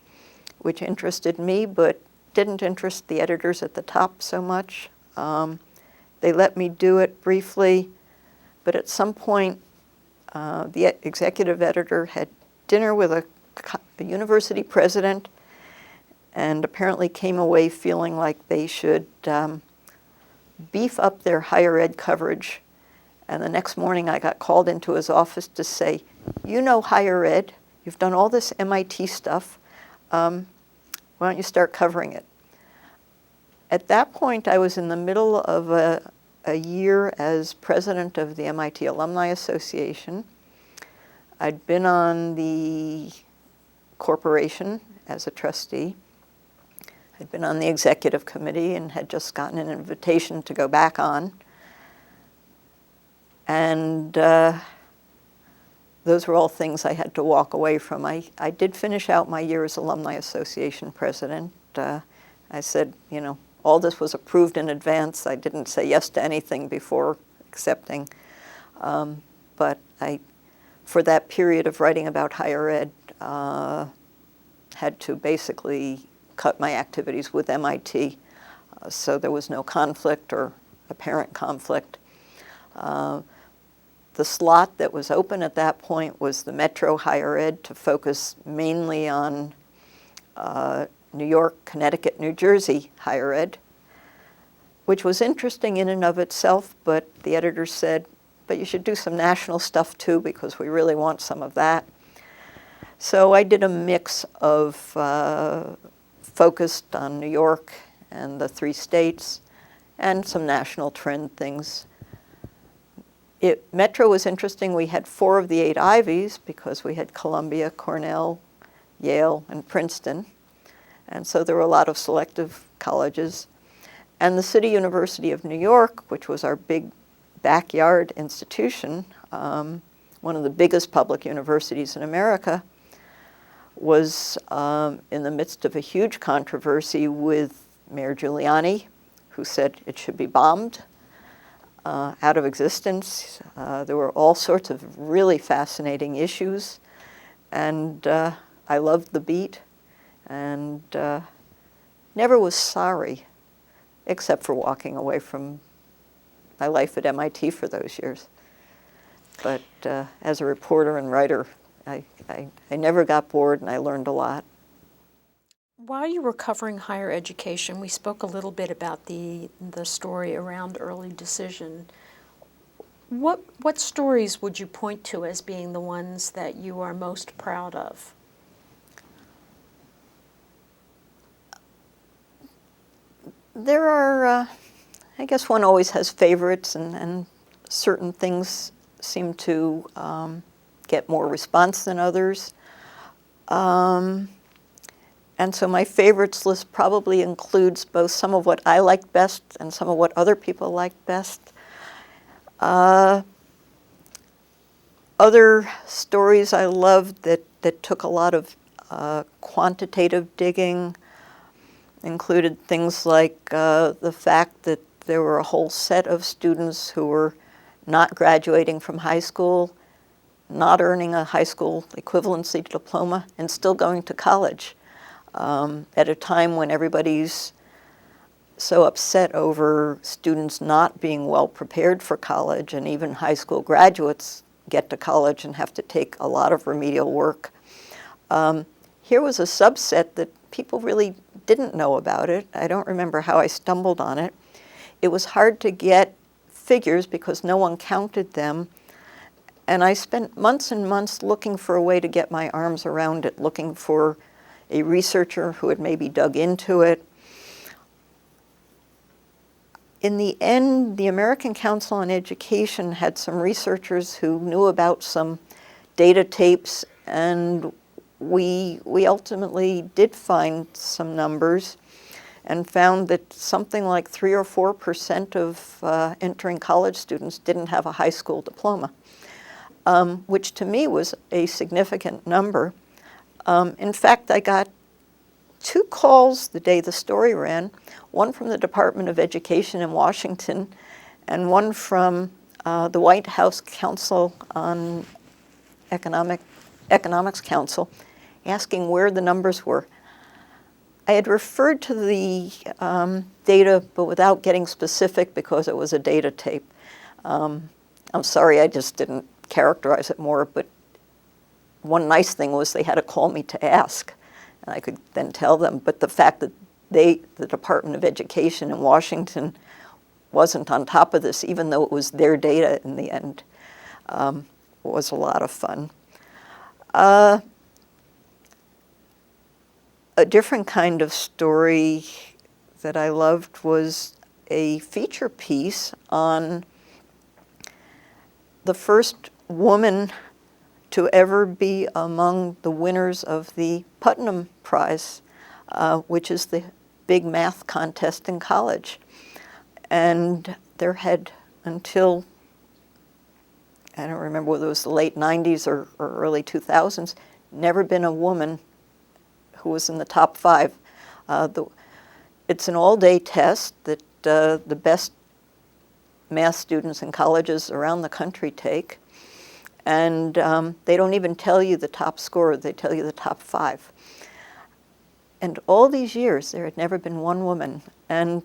which interested me, but didn't interest the editors at the top so much. They let me do it briefly, but at some point, the executive editor had dinner with a university president and apparently came away feeling like they should beef up their higher ed coverage. And the next morning I got called into his office to say, you know higher ed, you've done all this MIT stuff, why don't you start covering it? At that point I was in the middle of a year as president of the MIT Alumni Association. I'd been on the corporation as a trustee. I'd been on the executive committee and had just gotten an invitation to go back on. And those were all things I had to walk away from. I did finish out my year as Alumni Association president. I said, you know, all this was approved in advance. I didn't say yes to anything before accepting. But for that period of writing about higher ed, had to basically cut my activities with MIT. So there was no conflict or apparent conflict. The slot that was open at that point was the Metro Higher Ed to focus mainly on New York, Connecticut, New Jersey higher ed, which was interesting in and of itself, but the editor said, but you should do some national stuff too because we really want some of that. So I did a mix of focused on New York and the 3 states and some national trend things. Metro was interesting. We had 4 of the 8 Ivies because we had Columbia, Cornell, Yale, and Princeton. And so there were a lot of selective colleges. And the City University of New York, which was our big backyard institution, one of the biggest public universities in America, was in the midst of a huge controversy with Mayor Giuliani, who said it should be bombed out of existence. There were all sorts of really fascinating issues, and I loved the beat and never was sorry, except for walking away from my life at MIT for those years. But as a reporter and writer, I never got bored and I learned a lot. While you were covering higher education, we spoke a little bit about the story around early decision. What stories would you point to as being the ones that you are most proud of? There are, I guess one always has favorites, and certain things seem to get more response than others. And so my favorites list probably includes both some of what I liked best and some of what other people liked best. Other stories I loved that took a lot of quantitative digging included things like the fact that there were a whole set of students who were not graduating from high school, not earning a high school equivalency diploma, and still going to college at a time when everybody's so upset over students not being well prepared for college, and even high school graduates get to college and have to take a lot of remedial work. Here was a subset that people really didn't know about it. I don't remember how I stumbled on it. It was hard to get figures because no one counted them. And I spent months and months looking for a way to get my arms around it, looking for a researcher who had maybe dug into it. In the end, the American Council on Education had some researchers who knew about some data tapes, and we ultimately did find some numbers and found that something like 3 or 4% of entering college students didn't have a high school diploma, which to me was a significant number. In fact, I got 2 calls the day the story ran, one from the Department of Education in Washington and one from the White House Council on Economics Council, asking where the numbers were. I had referred to the data, but without getting specific because it was a data tape. I'm sorry, I just didn't characterize it more, but one nice thing was they had to call me to ask, and I could then tell them. But the fact that the Department of Education in Washington wasn't on top of this, even though it was their data in the end, was a lot of fun. A different kind of story that I loved was a feature piece on the first woman to ever be among the winners of the Putnam Prize, which is the big math contest in college. And there had, until, I don't remember whether it was the late 90s or early 2000s, never been a woman who was in the top 5. It's an all-day test that the best math students in colleges around the country take. And they don't even tell you the top score, they tell you the top 5. And all these years, there had never been one woman. And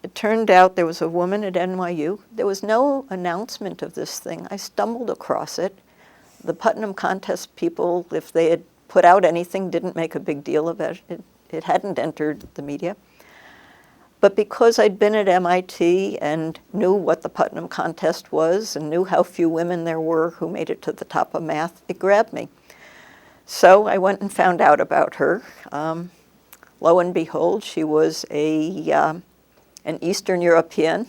it turned out there was a woman at NYU. There was no announcement of this thing. I stumbled across it. The Putnam contest people, if they had put out anything, didn't make a big deal of it. It hadn't entered the media. But because I'd been at MIT and knew what the Putnam contest was and knew how few women there were who made it to the top of math, it grabbed me. So I went and found out about her. Lo and behold, she was an Eastern European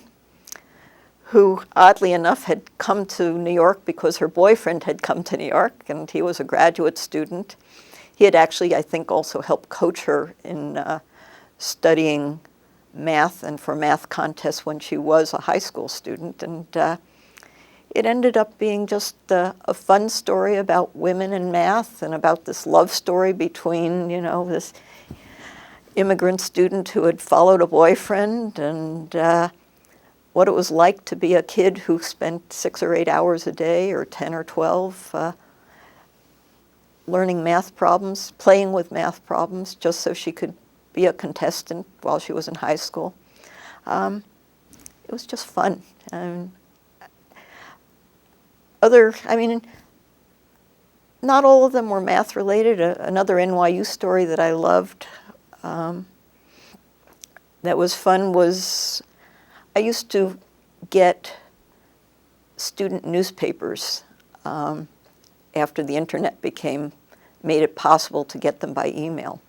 who, oddly enough, had come to New York because her boyfriend had come to New York, and he was a graduate student. He had actually, I think, also helped coach her in studying math and for math contests when she was a high school student. And it ended up being just a fun story about women in math and about this love story between, you know, this immigrant student who had followed a boyfriend and what it was like to be a kid who spent 6 or 8 hours a day or 10 or 12 learning math problems, playing with math problems just so she could be a contestant while she was in high school. It was just fun. Not all of them were math related. Another NYU story that I loved that was fun was I used to get student newspapers after the internet made it possible to get them by email.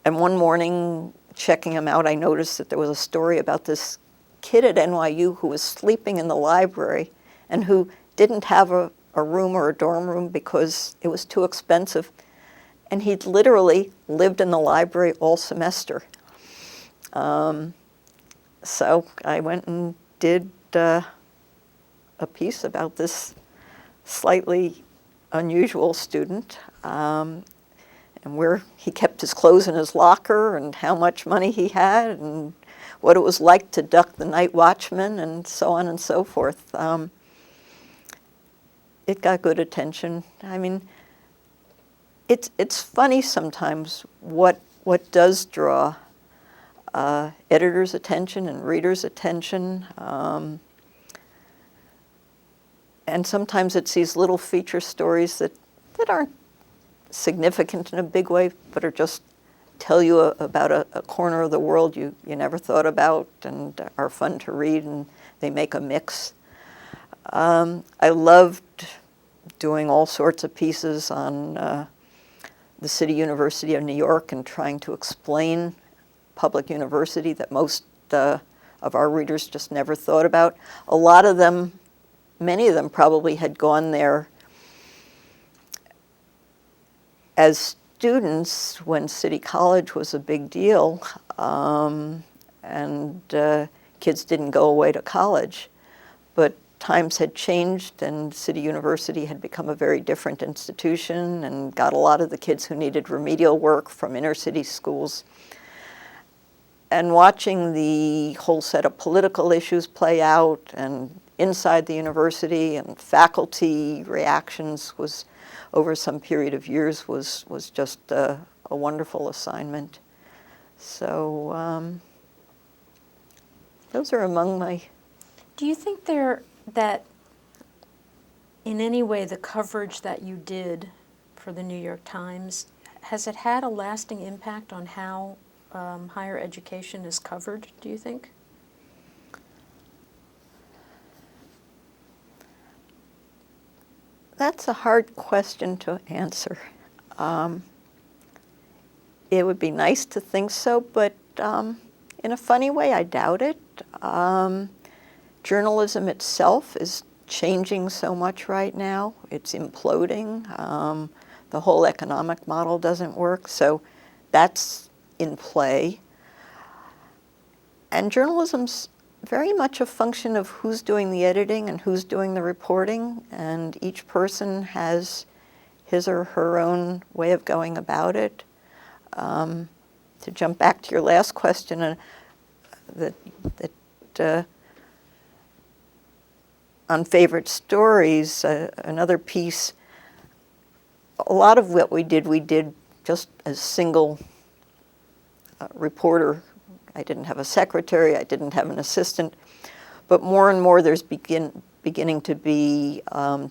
And one morning, checking them out, I noticed that there was a story about this kid at NYU who was sleeping in the library and who didn't have a room or a dorm room because it was too expensive. And he'd literally lived in the library all semester. So I went and did a piece about this slightly unusual student. And where he kept his clothes in his locker and how much money he had and what it was like to duck the night watchman and so on and so forth. It got good attention. I mean, it's funny sometimes what does draw editors' attention and readers' attention. And sometimes it's these little feature stories that aren't significant in a big way, but are just tell you about a corner of the world you never thought about and are fun to read, and they make a mix. I loved doing all sorts of pieces on the City University of New York and trying to explain public university that most of our readers just never thought about. A lot of them, many of them probably had gone there as students when City College was a big deal, and kids didn't go away to college. But times had changed and City University had become a very different institution and got a lot of the kids who needed remedial work from inner city schools. And watching the whole set of political issues play out and inside the university and faculty reactions was, over some period of years, was just a wonderful assignment. So those are among my... Do you think that in any way the coverage that you did for the New York Times, has it had a lasting impact on how higher education is covered, do you think? That's a hard question to answer. It would be nice to think so, but in a funny way, I doubt it. Journalism itself is changing so much right now. It's imploding. The whole economic model doesn't work, so that's in play. And journalism's very much a function of who's doing the editing and who's doing the reporting, and each person has his or her own way of going about it. To jump back to your last question, on favorite stories, another piece, a lot of what we did just as single reporter. I didn't have a secretary, I didn't have an assistant, but more and more there's beginning to be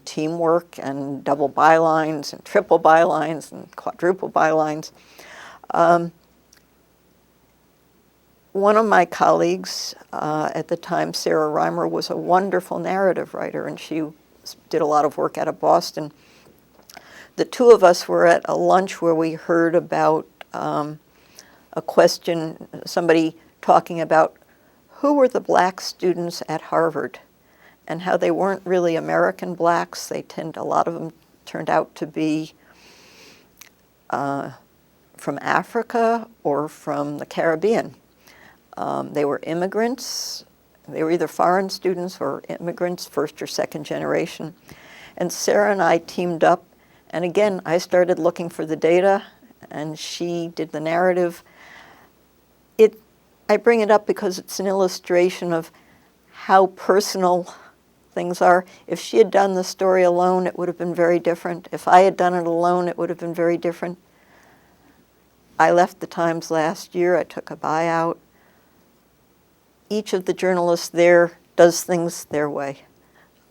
teamwork and double bylines and triple bylines and quadruple bylines. One of my colleagues at the time, Sarah Reimer, was a wonderful narrative writer, and she did a lot of work out of Boston. The two of us were at a lunch where we heard about a question, somebody talking about who were the black students at Harvard and how they weren't really American blacks. A lot of them turned out to be from Africa or from the Caribbean. They were immigrants. They were either foreign students or immigrants, first or second generation. And Sarah and I teamed up, and again, I started looking for the data, and she did the narrative. I bring it up because it's an illustration of how personal things are. If she had done the story alone, it would have been very different. If I had done it alone, it would have been very different. I left the Times last year. I took a buyout. Each of the journalists there does things their way.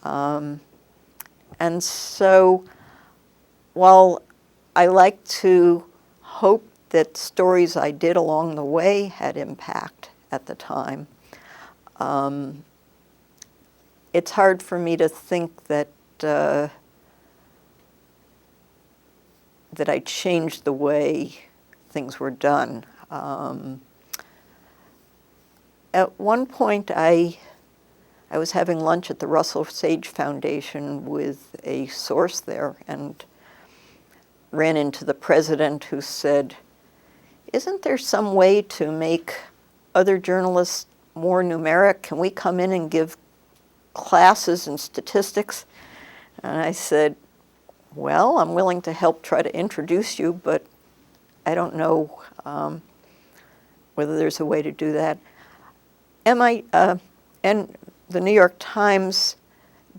And so while I like to hope that stories I did along the way had impact at the time, it's hard for me to think that that I changed the way things were done. At one point, I was having lunch at the Russell Sage Foundation with a source there and ran into the president, who said, "Isn't there some way to make other journalists more numeric? Can we come in and give classes in statistics?" And I said, "Well, I'm willing to help try to introduce you, but I don't know whether there's a way to do that." And the New York Times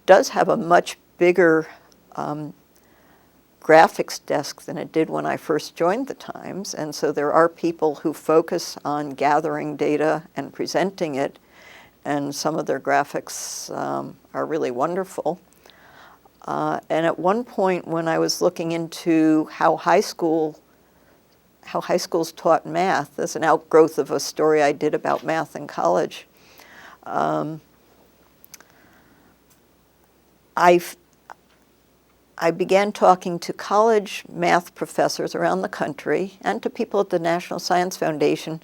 does have a much bigger graphics desk than it did when I first joined the Times, and so there are people who focus on gathering data and presenting it, and some of their graphics are really wonderful. And at one point, when I was looking into how high schools taught math, as an outgrowth of a story I did about math in college, I began talking to college math professors around the country and to people at the National Science Foundation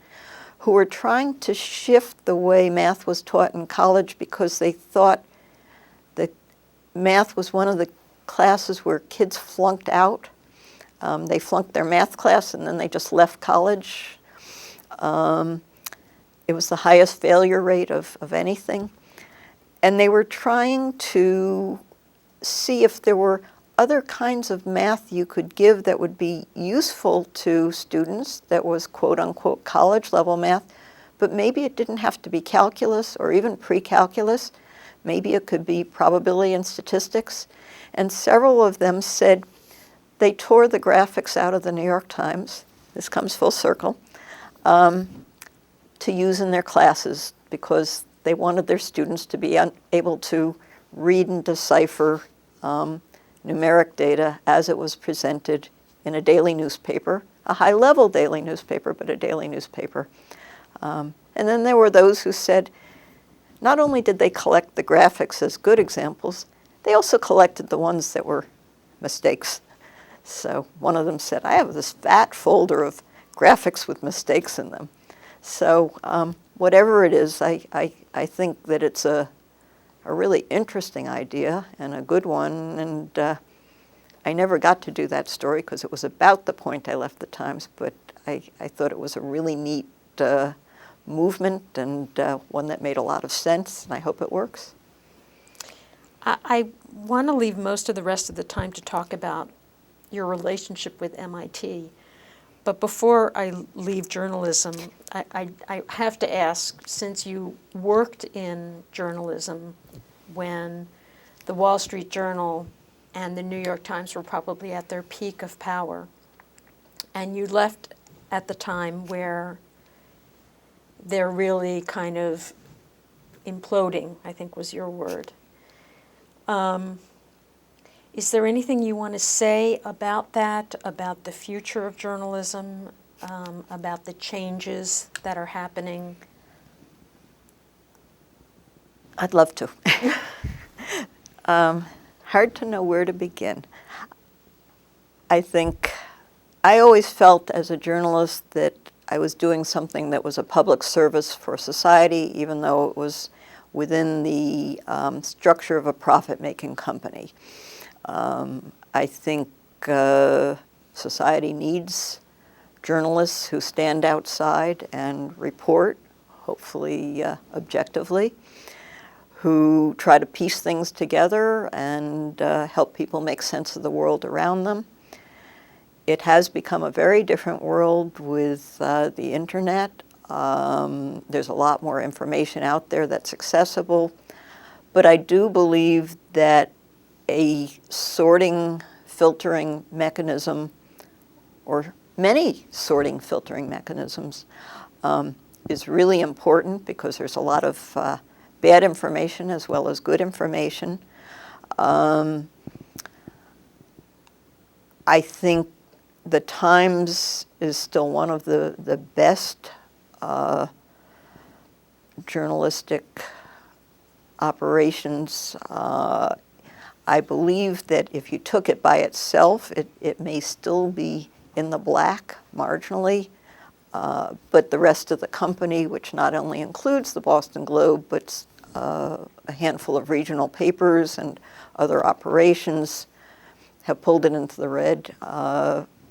who were trying to shift the way math was taught in college because they thought that math was one of the classes where kids flunked out. They flunked their math class and then they just left college. It was the highest failure rate of anything. And they were trying to see if there were other kinds of math you could give that would be useful to students that was quote-unquote college-level math, but maybe it didn't have to be calculus or even pre-calculus. Maybe it could be probability and statistics. And several of them said they tore the graphics out of the New York Times, this comes full circle, to use in their classes because they wanted their students to be able to read and decipher numeric data as it was presented in a daily newspaper, a high-level daily newspaper, but a daily newspaper. And then there were those who said, not only did they collect the graphics as good examples, they also collected the ones that were mistakes. So one of them said, I have this fat folder of graphics with mistakes in them. So whatever it is, I think that it's a really interesting idea and a good one. And I never got to do that story because it was about the point I left the Times, but I thought it was a really neat movement and one that made a lot of sense, and I hope it works. I want to leave most of the rest of the time to talk about your relationship with MIT. But before I leave journalism, I have to ask, since you worked in journalism when the Wall Street Journal and the New York Times were probably at their peak of power, and you left at the time where they're really kind of imploding, I think was your word. Is there anything you want to say about that, about the future of journalism, about the changes that are happening? I'd love to. Hard to know where to begin. I think I always felt as a journalist that I was doing something that was a public service for society, even though it was within the structure of a profit-making company. I think society needs journalists who stand outside and report, hopefully objectively, who try to piece things together and help people make sense of the world around them. It has become a very different world with the internet. There's a lot more information out there that's accessible, but I do believe that a sorting, filtering mechanism, or many sorting, filtering mechanisms, is really important because there's a lot of bad information as well as good information. I think the Times is still one of the best journalistic operations. I believe that if you took it by itself, it may still be in the black marginally, but the rest of the company, which not only includes the Boston Globe, but a handful of regional papers and other operations, have pulled it into the red.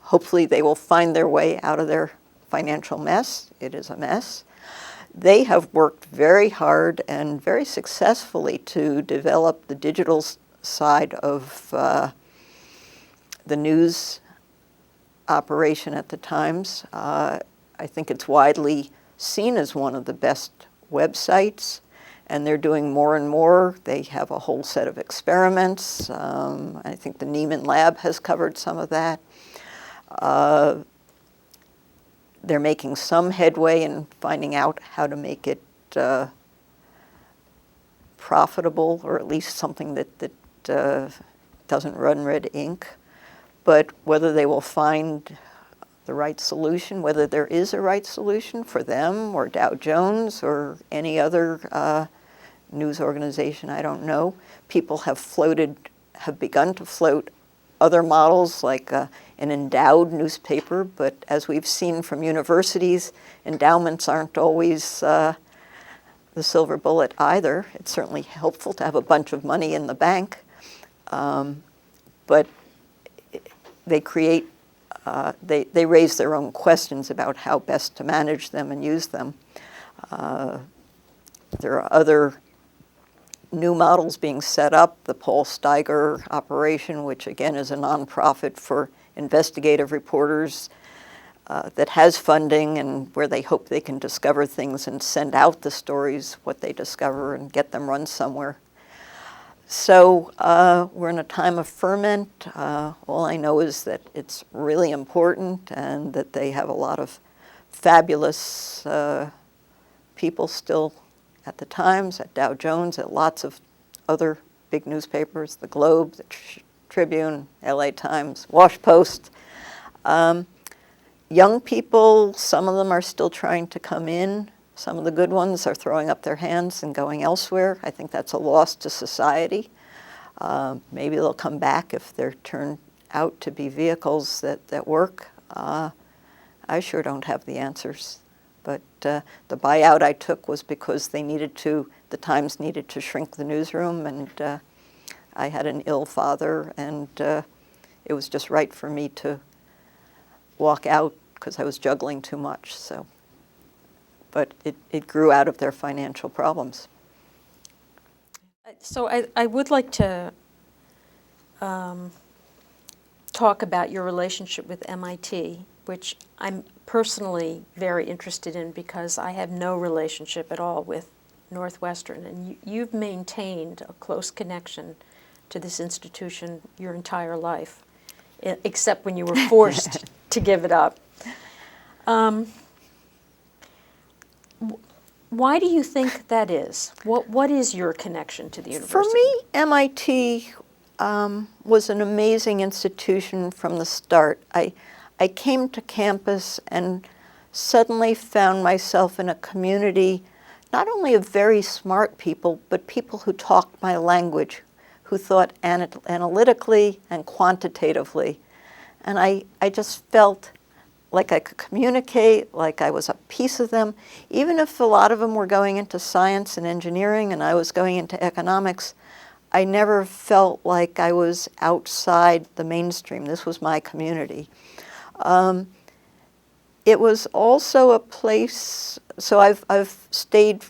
Hopefully they will find their way out of their financial mess. It is a mess. They have worked very hard and very successfully to develop the digital side of the news operation at the Times. I think it's widely seen as one of the best websites, and they're doing more and more. They have a whole set of experiments. I think the Neiman Lab has covered some of that. They're making some headway in finding out how to make it profitable, or at least something that doesn't run red ink. But whether they will find the right solution, whether there is a right solution for them or Dow Jones or any other news organization, I don't know. People have begun to float other models like an endowed newspaper, but as we've seen from universities, endowments aren't always the silver bullet either. It's certainly helpful to have a bunch of money in the bank, but they create, they raise their own questions about how best to manage them and use them. There are other new models being set up, the Paul Steiger operation, which again is a nonprofit for investigative reporters that has funding and where they hope they can discover things and send out the stories, what they discover, and get them run somewhere. So we're in a time of ferment. All I know is that it's really important and that they have a lot of fabulous people still at the Times, at Dow Jones, at lots of other big newspapers, the Globe, the Tribune, LA Times, Wash Post. Young people, some of them are still trying to come in. Some of the good ones are throwing up their hands and going elsewhere. I think that's a loss to society. Maybe they'll come back if they're turned out to be vehicles that work. I sure don't have the answers. But the buyout I took was because they needed to, the Times needed to shrink the newsroom, and I had an ill father, and it was just right for me to walk out because I was juggling too much. So, but it grew out of their financial problems. So I would like to talk about your relationship with MIT, which I'm personally very interested in because I have no relationship at all with Northwestern, and you've maintained a close connection to this institution your entire life, except when you were forced to give it up. Why do you think that is? What is your connection to the university? For me, MIT was an amazing institution from the start. I came to campus and suddenly found myself in a community not only of very smart people, but people who talked my language, who thought analytically and quantitatively. And I just felt like I could communicate, like I was a piece of them. Even if a lot of them were going into science and engineering and I was going into economics, I never felt like I was outside the mainstream. This was my community. It was also a place, so I've stayed,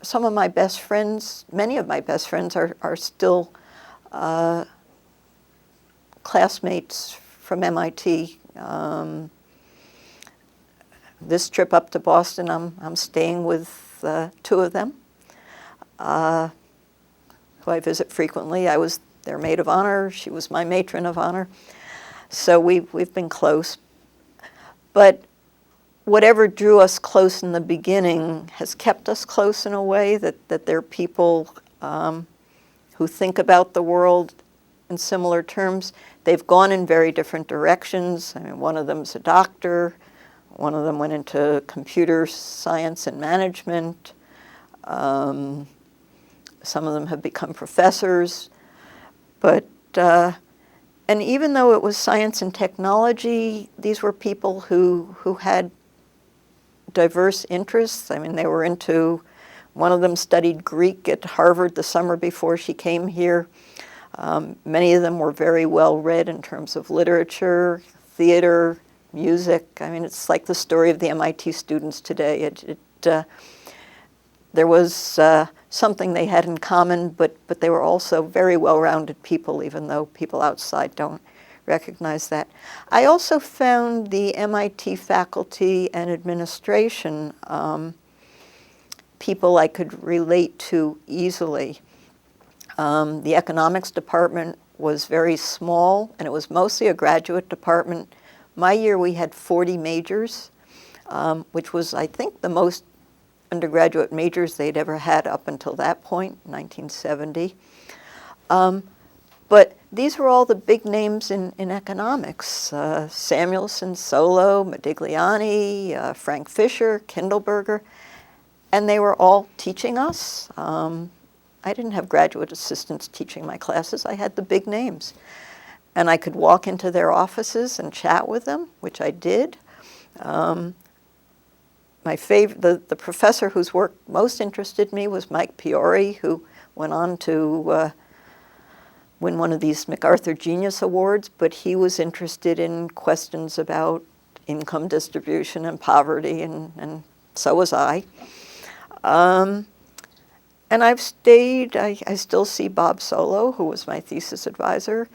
some of my best friends, many of my best friends are still classmates from MIT. This trip up to Boston, I'm staying with two of them, who I visit frequently. I was their maid of honor. She was my matron of honor. So we've been close. But whatever drew us close in the beginning has kept us close in a way that they're people who think about the world in similar terms. They've gone in very different directions. I mean, one of them's a doctor. One of them went into computer science and management. Some of them have become professors. But and even though it was science and technology, these were people who had diverse interests. I mean, they were into, one of them studied Greek at Harvard the summer before she came here. Many of them were very well read in terms of literature, theater, music. I mean, it's like the story of the MIT students today. There was something they had in common, but they were also very well-rounded people, even though people outside don't recognize that. I also found the MIT faculty and administration people I could relate to easily. The economics department was very small, and it was mostly a graduate department. My year we had 40 majors, which was, I think, the most undergraduate majors they'd ever had up until that point, 1970. But these were all the big names in economics. Samuelson, Solow, Modigliani, Frank Fisher, Kindleberger, and they were all teaching us. I didn't have graduate assistants teaching my classes. I had the big names. and I could walk into their offices and chat with them, which I did. The professor whose work most interested me was Mike Piori, who went on to win one of these MacArthur Genius Awards, but he was interested in questions about income distribution and poverty, and so was I. And I've stayed, I still see Bob Solo, who was my thesis advisor.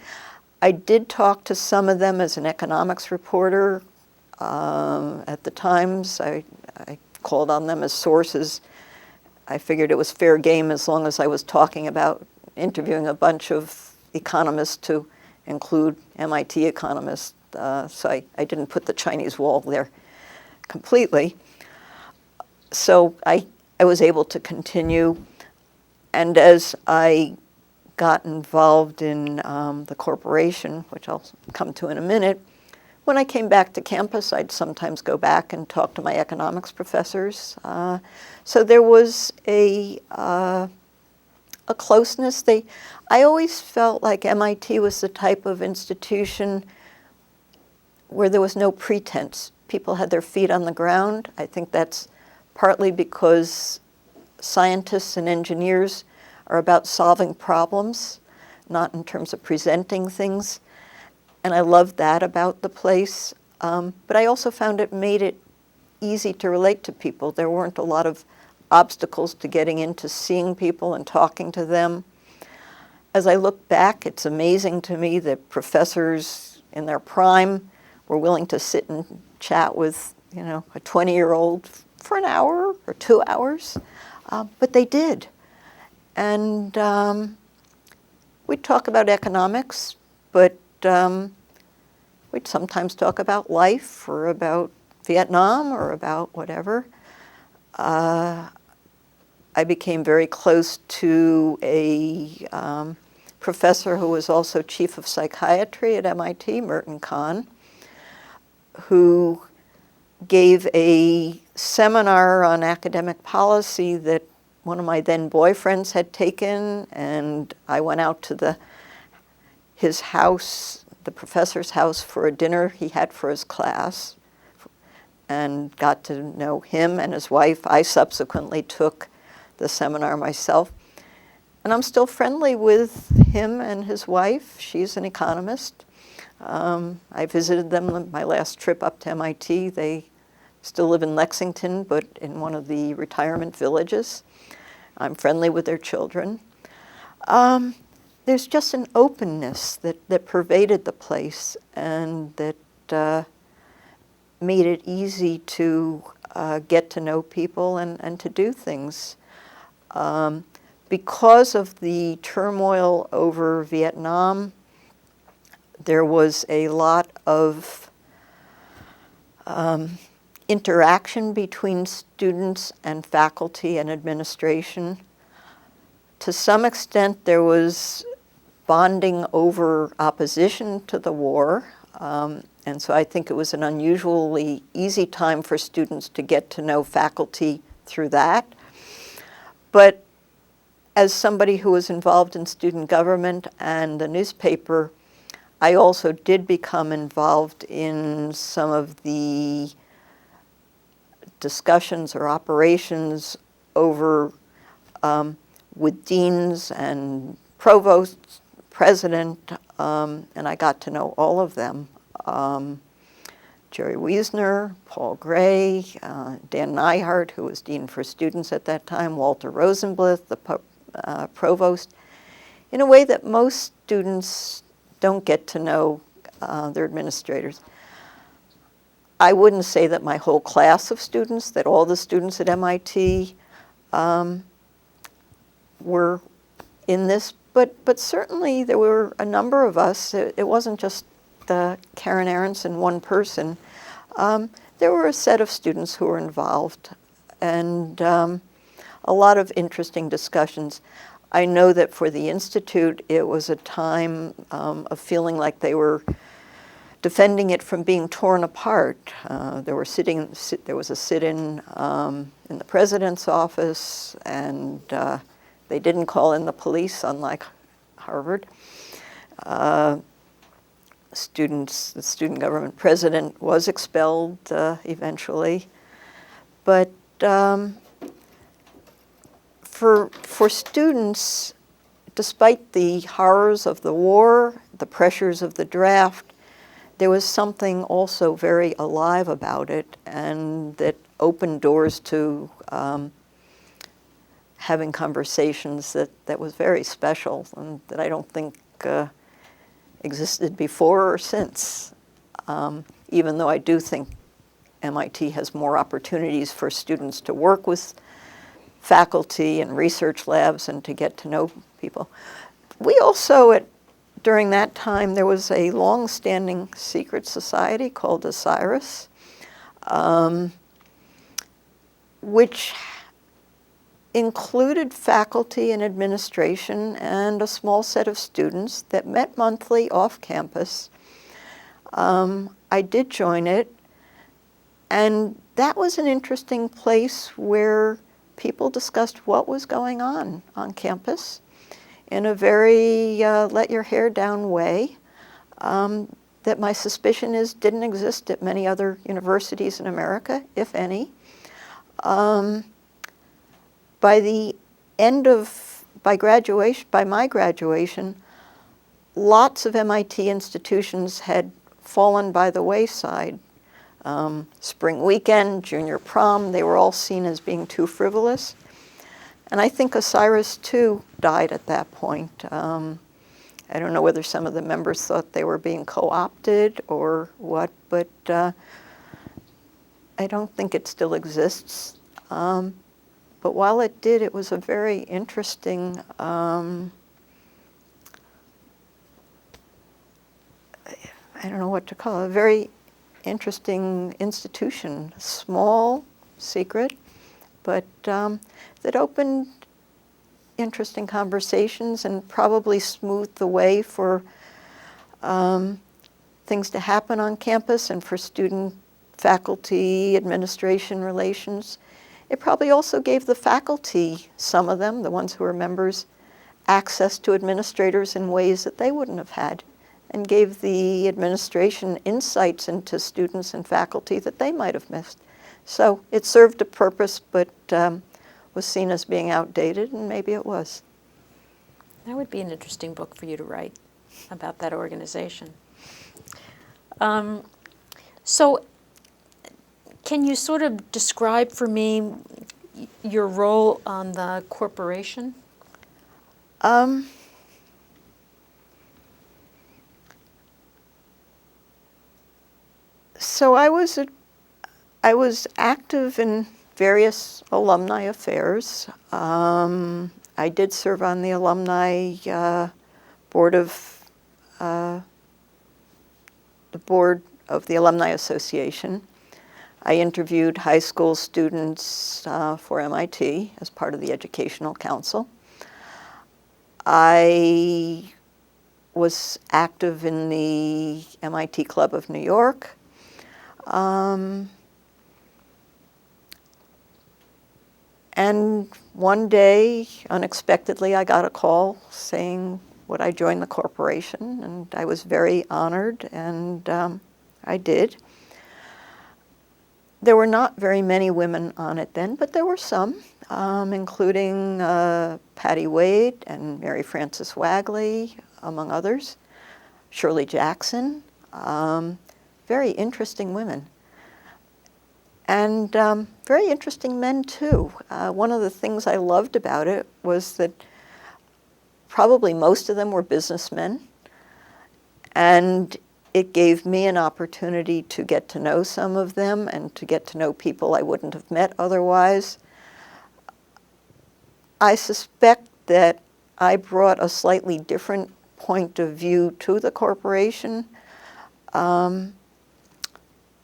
I did talk to some of them as an economics reporter at the Times. I called on them as sources. I figured it was fair game as long as I was talking about interviewing a bunch of economists to include MIT economists. So I didn't put the Chinese wall there completely. So I was able to continue. And as I got involved in the corporation, which I'll come to in a minute, when I came back to campus, I'd sometimes go back and talk to my economics professors. So there was a closeness. I always felt like MIT was the type of institution where there was no pretense. People had their feet on the ground. I think that's partly because scientists and engineers are about solving problems, not in terms of presenting things. And I loved that about the place. But I also found it made it easy to relate to people. There weren't a lot of obstacles to getting into seeing people and talking to them. As I look back, it's amazing to me that professors in their prime were willing to sit and chat with, a 20-year-old for an hour or 2 hours, but they did. And we'd talk about economics, but we'd sometimes talk about life or about Vietnam or about whatever. I became very close to a professor who was also chief of psychiatry at MIT, Merton Kahn, who gave a seminar on academic policy that one of my then boyfriends had taken, and I went out to his house, the professor's house, for a dinner he had for his class, and got to know him and his wife. I subsequently took the seminar myself, and I'm still friendly with him and his wife. She's an economist. I visited them my last trip up to MIT. They still live in Lexington, but in one of the retirement villages. I'm friendly with their children. There's just an openness that pervaded the place, and that made it easy to get to know people and to do things. Because of the turmoil over Vietnam, there was a lot of interaction between students and faculty and administration. To some extent, there was bonding over opposition to the war. And so I think it was an unusually easy time for students to get to know faculty through that. But as somebody who was involved in student government and the newspaper, I also did become involved in some of the discussions or operations over with deans and provosts, president, and I got to know all of them. Jerry Wiesner, Paul Gray, Dan Neihart, who was dean for students at that time, Walter Rosenblith, the provost, in a way that most students don't get to know their administrators. I wouldn't say that my whole class of students, that all the students at MIT were in this, but certainly there were a number of us. It wasn't just Karen Arenson, one person. There were a set of students who were involved, and a lot of interesting discussions. I know that for the Institute, it was a time of feeling like they were defending it from being torn apart. There was a sit-in in the president's office, and they didn't call in the police, unlike Harvard. the student government president was expelled eventually. But for students, despite the horrors of the war, the pressures of the draft, there was something also very alive about it, and that opened doors to having conversations that was very special, and that I don't think existed before or since, even though I do think MIT has more opportunities for students to work with faculty and research labs and to get to know people. We also, during that time, there was a long-standing secret society called Osiris, which included faculty and administration and a small set of students that met monthly off campus. I did join it, and that was an interesting place where people discussed what was going on campus in a very let your hair down way that my suspicion is didn't exist at many other universities in America, if any. By my graduation, lots of MIT institutions had fallen by the wayside. Spring weekend, junior prom, they were all seen as being too frivolous. And I think Osiris, too, died at that point. I don't know whether some of the members thought they were being co-opted or what, but I don't think it still exists. But while it did, it was a very interesting I don't know what to call it, a very interesting institution, small, secret, but that opened interesting conversations and probably smoothed the way for things to happen on campus and for student-faculty administration relations. It probably also gave the faculty, some of them, the ones who were members, access to administrators in ways that they wouldn't have had, and gave the administration insights into students and faculty that they might have missed. So it served a purpose, but was seen as being outdated, and maybe it was. That would be an interesting book for you to write about that organization. So can you sort of describe for me your role on the corporation? So I was active in various alumni affairs. I did serve on the alumni board of the Alumni Association. I interviewed high school students for MIT as part of the Educational Council. I was active in the MIT Club of New York. And one day, unexpectedly, I got a call saying, would I join the corporation? And I was very honored, and I did. There were not very many women on it then, but there were some, including Patty Wade and Mary Frances Wagley, among others, Shirley Jackson, very interesting women. And very interesting men, too. One of the things I loved about it was that probably most of them were businessmen, and it gave me an opportunity to get to know some of them and to get to know people I wouldn't have met otherwise. I suspect that I brought a slightly different point of view to the corporation in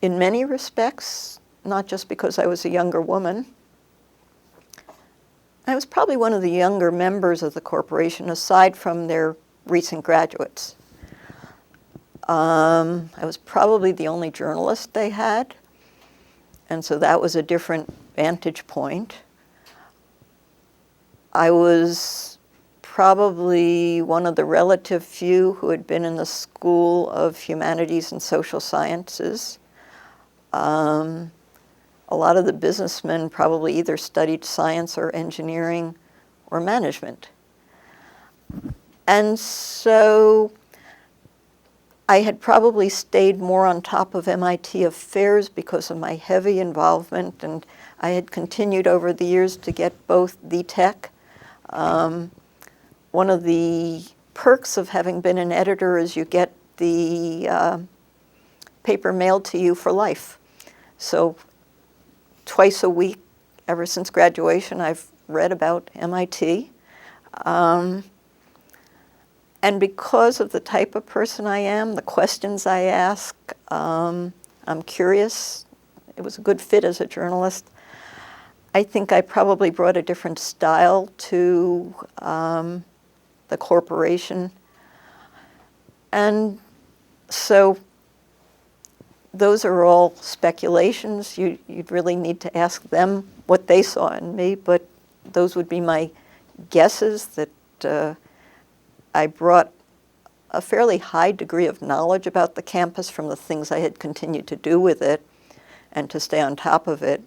many respects, not just because I was a younger woman. I was probably one of the younger members of the corporation, aside from their recent graduates. I was probably the only journalist they had, and so that was a different vantage point. I was probably one of the relative few who had been in the School of Humanities and Social Sciences. A lot of the businessmen probably either studied science or engineering or management. And so I had probably stayed more on top of MIT affairs because of my heavy involvement, and I had continued over the years to get both the tech. One of the perks of having been an editor is you get the paper mailed to you for life. So twice a week, ever since graduation, I've read about MIT. And because of the type of person I am, the questions I ask, I'm curious. It was a good fit as a journalist. I think I probably brought a different style to the corporation. And so those are all speculations. You'd really need to ask them what they saw in me, but those would be my guesses that I brought a fairly high degree of knowledge about the campus from the things I had continued to do with it and to stay on top of it,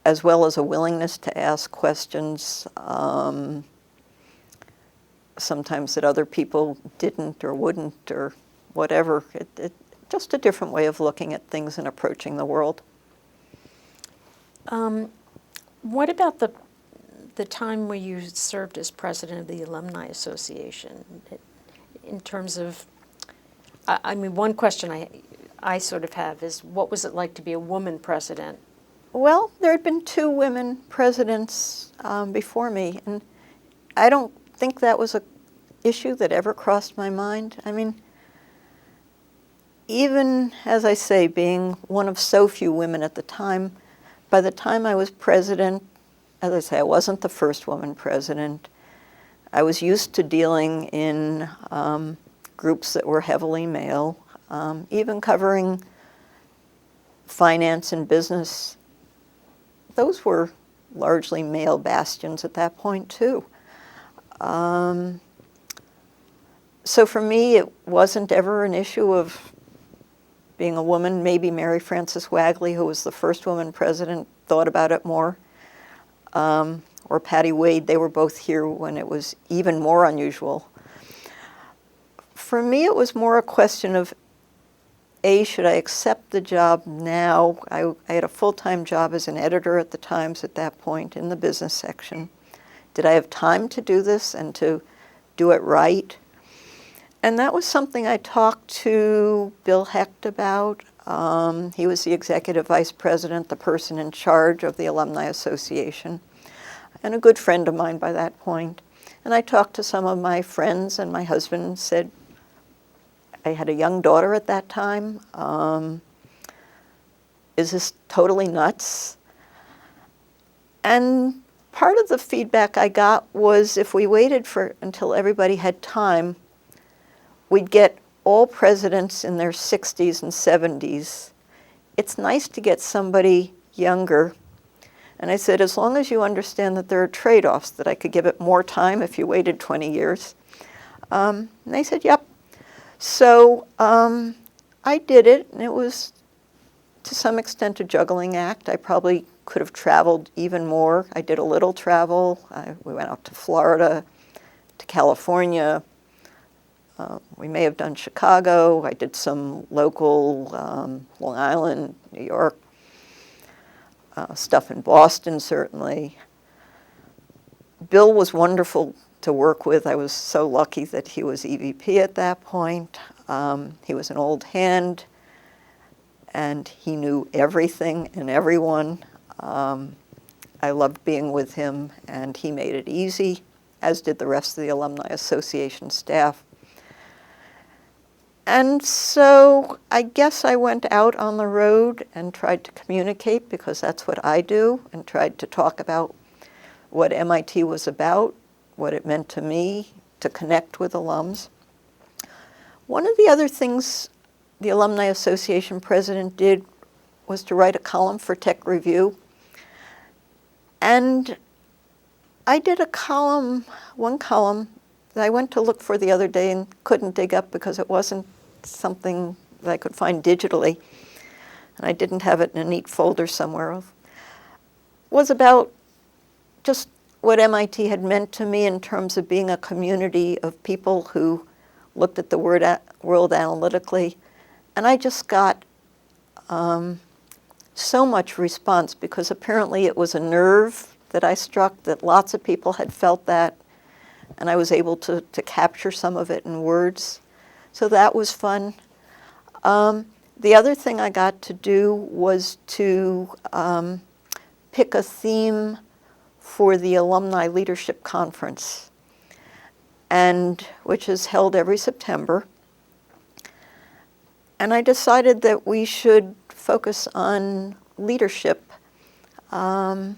as well as a willingness to ask questions sometimes that other people didn't or wouldn't or whatever. Just a different way of looking at things and approaching the world. What about the time where you served as president of the Alumni Association? In terms of, I mean, one question I sort of have is, what was it like to be a woman president? Well, there had been 2 women presidents before me, and I don't think that was an issue that ever crossed my mind. I mean, even, as I say, being one of so few women at the time, by the time I was president, as I say, I wasn't the first woman president. I was used to dealing in groups that were heavily male, even covering finance and business. Those were largely male bastions at that point, too. So for me, it wasn't ever an issue of being a woman. Maybe Mary Frances Wagley, who was the first woman president, thought about it more. Or Patty Wade, they were both here when it was even more unusual. For me, it was more a question of, A, should I accept the job now? I had a full-time job as an editor at the Times at that point in the business section. Did I have time to do this and to do it right? And that was something I talked to Bill Hecht about. He was the executive vice president, the person in charge of the Alumni Association, and a good friend of mine by that point. And I talked to some of my friends, and my husband said, I had a young daughter at that time. Is this totally nuts? And part of the feedback I got was if we waited until everybody had time, we'd get all presidents in their 60s and 70s. It's nice to get somebody younger. And I said, as long as you understand that there are trade-offs, that I could give it more time if you waited 20 years. And they said, yep. So I did it, and it was to some extent a juggling act. I probably could have traveled even more. I did a little travel. We went out to Florida, to California. We may have done Chicago. I did some local Long Island, New York, stuff in Boston, certainly. Bill was wonderful to work with. I was so lucky that he was EVP at that point. He was an old hand, and he knew everything and everyone. I loved being with him, and he made it easy, as did the rest of the Alumni Association staff. And so I guess I went out on the road and tried to communicate, because that's what I do, and tried to talk about what MIT was about, what it meant to me, to connect with alums. One of the other things the Alumni Association president did was to write a column for Tech Review. And I did one column that I went to look for the other day and couldn't dig up because it wasn't something that I could find digitally, and I didn't have it in a neat folder somewhere, was about just what MIT had meant to me in terms of being a community of people who looked at the world analytically. And I just got so much response because apparently it was a nerve that I struck, that lots of people had felt that, and I was able to capture some of it in words. So that was fun. The other thing I got to do was to pick a theme for the Alumni Leadership Conference, and which is held every September. And I decided that we should focus on leadership, not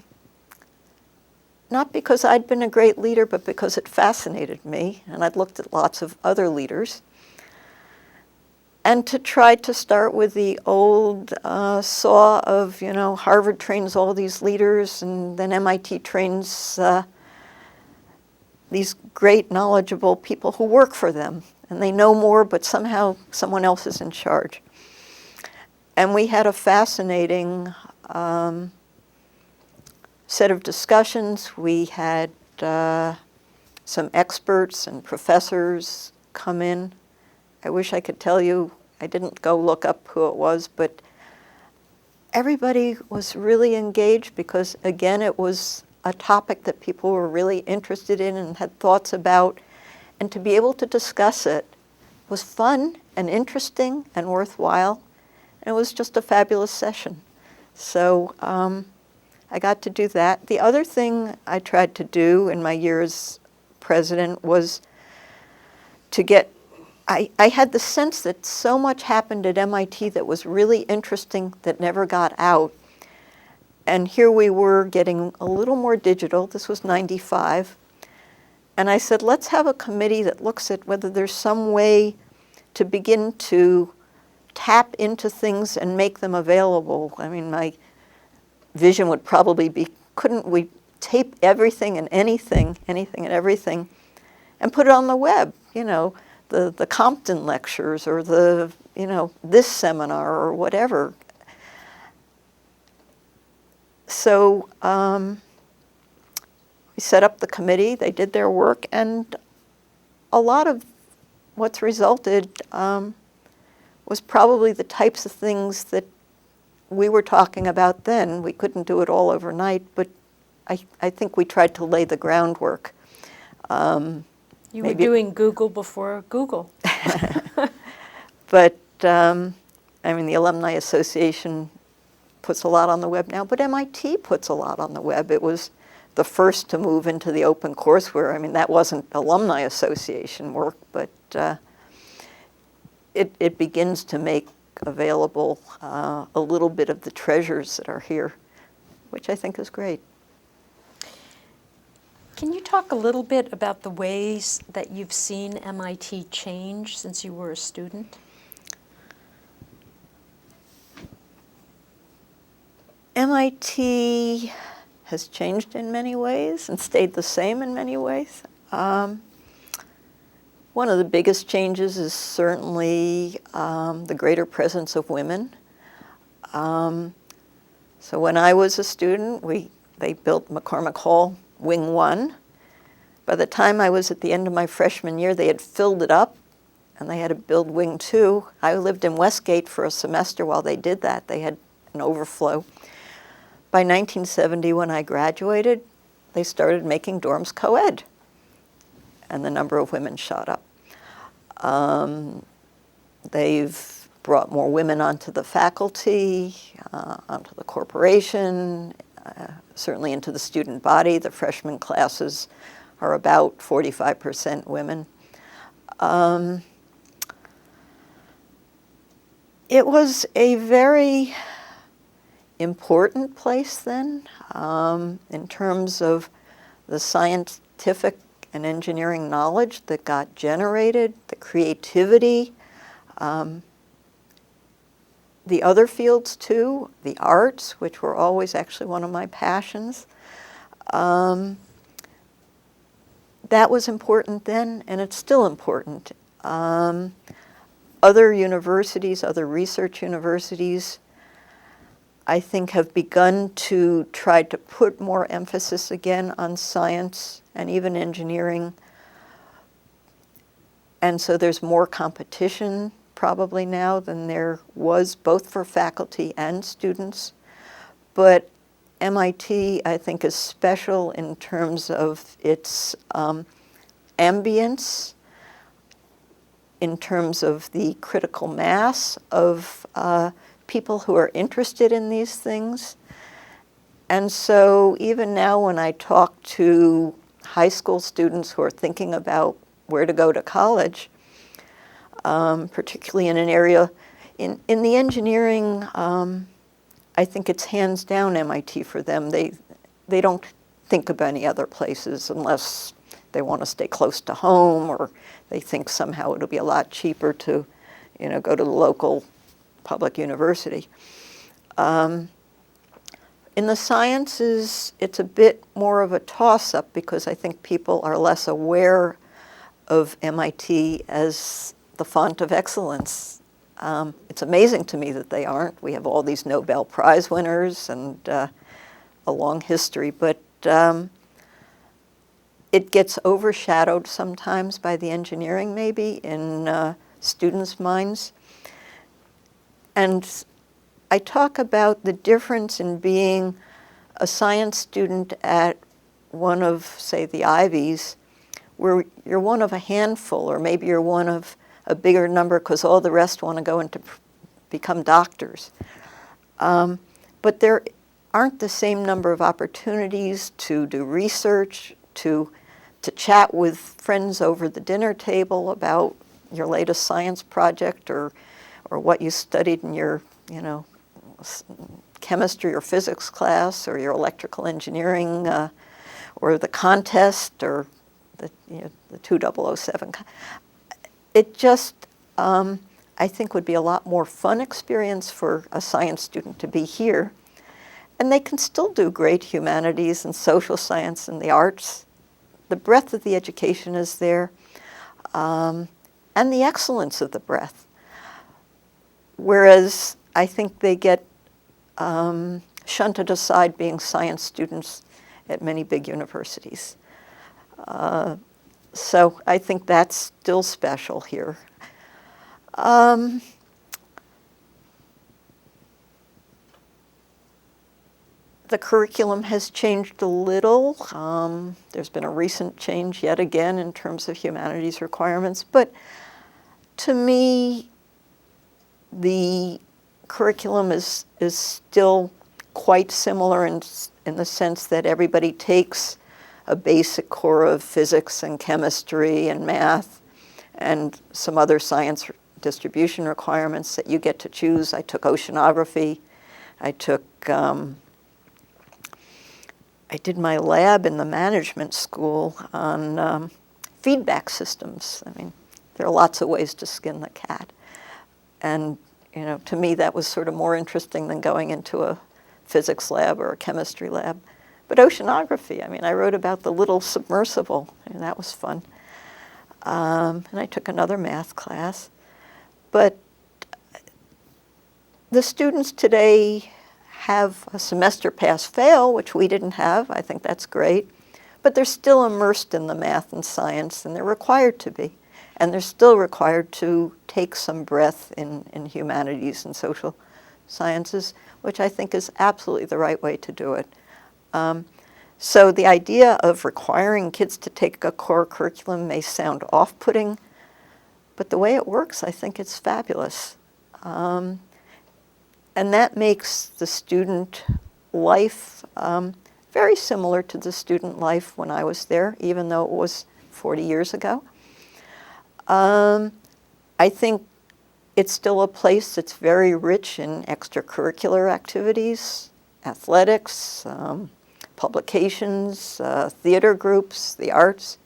because I'd been a great leader, but because it fascinated me, and I'd looked at lots of other leaders. And to try to start with the old saw of, Harvard trains all these leaders, and then MIT trains these great, knowledgeable people who work for them. And they know more, but somehow someone else is in charge. And we had a fascinating set of discussions. We had some experts and professors come in. I wish I could tell you, I didn't go look up who it was, but everybody was really engaged because, again, it was a topic that people were really interested in and had thoughts about. And to be able to discuss it was fun and interesting and worthwhile. And it was just a fabulous session. So I got to do that. The other thing I tried to do in my year as president was to get, I had the sense that so much happened at MIT that was really interesting that never got out. And here we were getting a little more digital. This was '95. And I said, let's have a committee that looks at whether there's some way to begin to tap into things and make them available. I mean, my vision would probably be, couldn't we tape everything and anything and everything, and put it on the web, the Compton lectures or the, this seminar or whatever. So we set up the committee, they did their work, and a lot of what's resulted was probably the types of things that we were talking about then. We couldn't do it all overnight, but I think we tried to lay the groundwork. You were doing Google before Google. But, the Alumni Association puts a lot on the web now, but MIT puts a lot on the web. It was the first to move into the open courseware. That wasn't Alumni Association work, but it begins to make available a little bit of the treasures that are here, which I think is great. Can you talk a little bit about the ways that you've seen MIT change since you were a student? MIT has changed in many ways and stayed the same in many ways. One of the biggest changes is certainly the greater presence of women. So when I was a student, they built McCormick Hall Wing 1. By the time I was at the end of my freshman year, they had filled it up, and they had to build Wing 2. I lived in Westgate for a semester while they did that. They had an overflow. By 1970, when I graduated, they started making dorms co-ed, and the number of women shot up. They've brought more women onto the faculty, onto the corporation, certainly into the student body. The freshman classes are about 45% women. It was a very important place then in terms of the scientific and engineering knowledge that got generated, the creativity, the other fields too, the arts, which were always actually one of my passions. that was important then, and it's still important. Other universities, other research universities, I think have begun to try to put more emphasis again on science and even engineering. And so there's more competition probably now than there was, both for faculty and students. But MIT, I think, is special in terms of its ambience, in terms of the critical mass of people who are interested in these things. And so even now when I talk to high school students who are thinking about where to go to college, particularly in an area, in the engineering, I think it's hands down MIT for them. They don't think of any other places unless they want to stay close to home, or they think somehow it'll be a lot cheaper to, go to the local public university. In the sciences, it's a bit more of a toss-up because I think people are less aware of MIT as the font of excellence. It's amazing to me that they aren't. We have all these Nobel Prize winners and a long history, but it gets overshadowed sometimes by the engineering, maybe, in students' minds. And I talk about the difference in being a science student at one of, say, the Ivies, where you're one of a handful, or maybe you're one of a bigger number because all the rest want to go into become doctors. But there aren't the same number of opportunities to do research, to chat with friends over the dinner table about your latest science project or what you studied in your, chemistry or physics class, or your electrical engineering, or the contest, or the 2007. It just, I think, would be a lot more fun experience for a science student to be here. And they can still do great humanities and social science and the arts. The breadth of the education is there, and the excellence of the breadth. Whereas I think they get shunted aside being science students at many big universities. So I think that's still special here. The curriculum has changed a little. There's been a recent change yet again in terms of humanities requirements, but to me, the curriculum is still quite similar in the sense that everybody takes a basic core of physics and chemistry and math and some other science distribution requirements that you get to choose. I took oceanography. I did my lab in the management school on feedback systems. I mean, there are lots of ways to skin the cat. And, to me, that was sort of more interesting than going into a physics lab or a chemistry lab. But oceanography, I mean, I wrote about the little submersible, and that was fun. And I took another math class. But the students today have a semester pass-fail, which we didn't have. I think that's great. But they're still immersed in the math and science, and they're required to be. And they're still required to take some breath in humanities and social sciences, which I think is absolutely the right way to do it. So the idea of requiring kids to take a core curriculum may sound off-putting, but the way it works, I think it's fabulous. And that makes the student life very similar to the student life when I was there, even though it was 40 years ago. I think it's still a place that's very rich in extracurricular activities, athletics, publications, theater groups, the arts.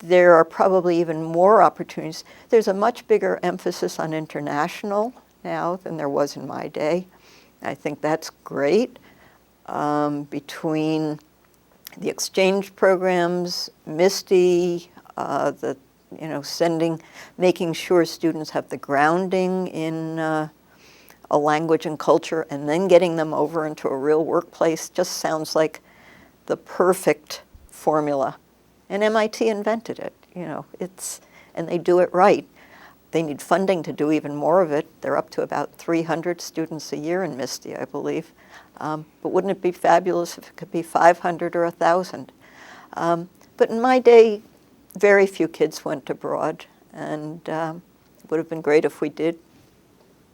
There are probably even more opportunities. There's a much bigger emphasis on international now than there was in my day. I think that's great. Between the exchange programs, MISTI, making sure students have the grounding in a language and culture, and then getting them over into a real workplace just sounds like the perfect formula. And MIT invented it, and they do it right. They need funding to do even more of it. They're up to about 300 students a year in MISTI, I believe. But wouldn't it be fabulous if it could be 500 or 1,000? But in my day, very few kids went abroad, and it would have been great if we did.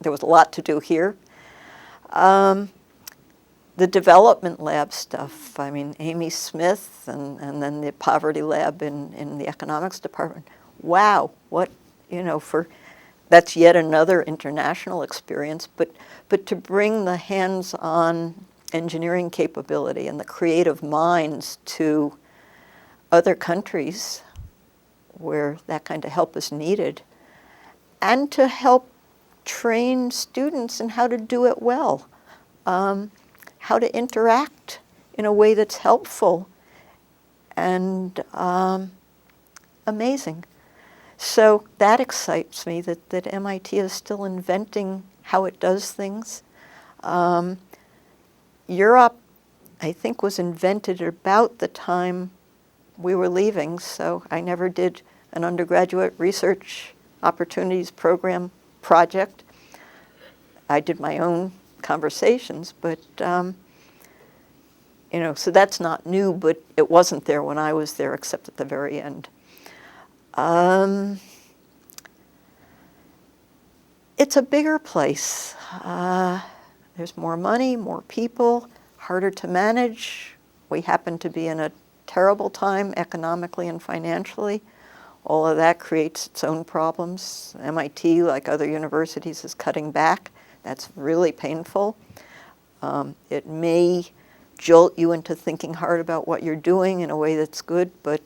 There was a lot to do here. The development lab stuff, I mean, Amy Smith and then the poverty lab in the economics department. Wow, that's yet another international experience, but to bring the hands-on engineering capability and the creative minds to other countries where that kind of help is needed, and to help train students in how to do it well, how to interact in a way that's helpful and amazing. So that excites me, that MIT is still inventing how it does things. Europe, I think, was invented at about the time we were leaving, so I never did an undergraduate research opportunities program project. I did my own conversations, but so that's not new, but it wasn't there when I was there, except at the very end. It's a bigger place. There's more money, more people, harder to manage. We happen to be in a terrible time economically and financially. All of that creates its own problems. MIT, like other universities, is cutting back. That's really painful. It may jolt you into thinking hard about what you're doing in a way that's good, but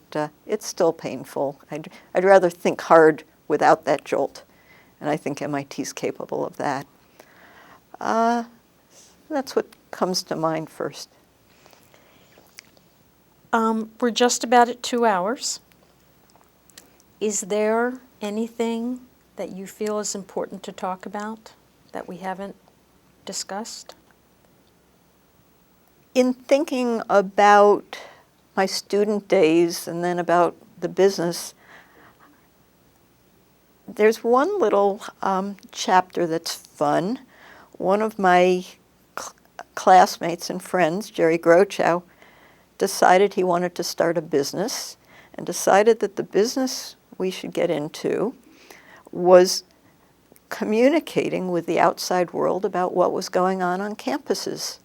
it's still painful. I'd rather think hard without that jolt, and I think MIT's capable of that. That's what comes to mind first. We're just about at 2 hours. Is there anything that you feel is important to talk about that we haven't discussed? In thinking about my student days and then about the business, there's one little chapter that's fun. One of my classmates and friends, Jerry Grochow, decided he wanted to start a business, and decided that the business we should get into was communicating with the outside world about what was going on campuses,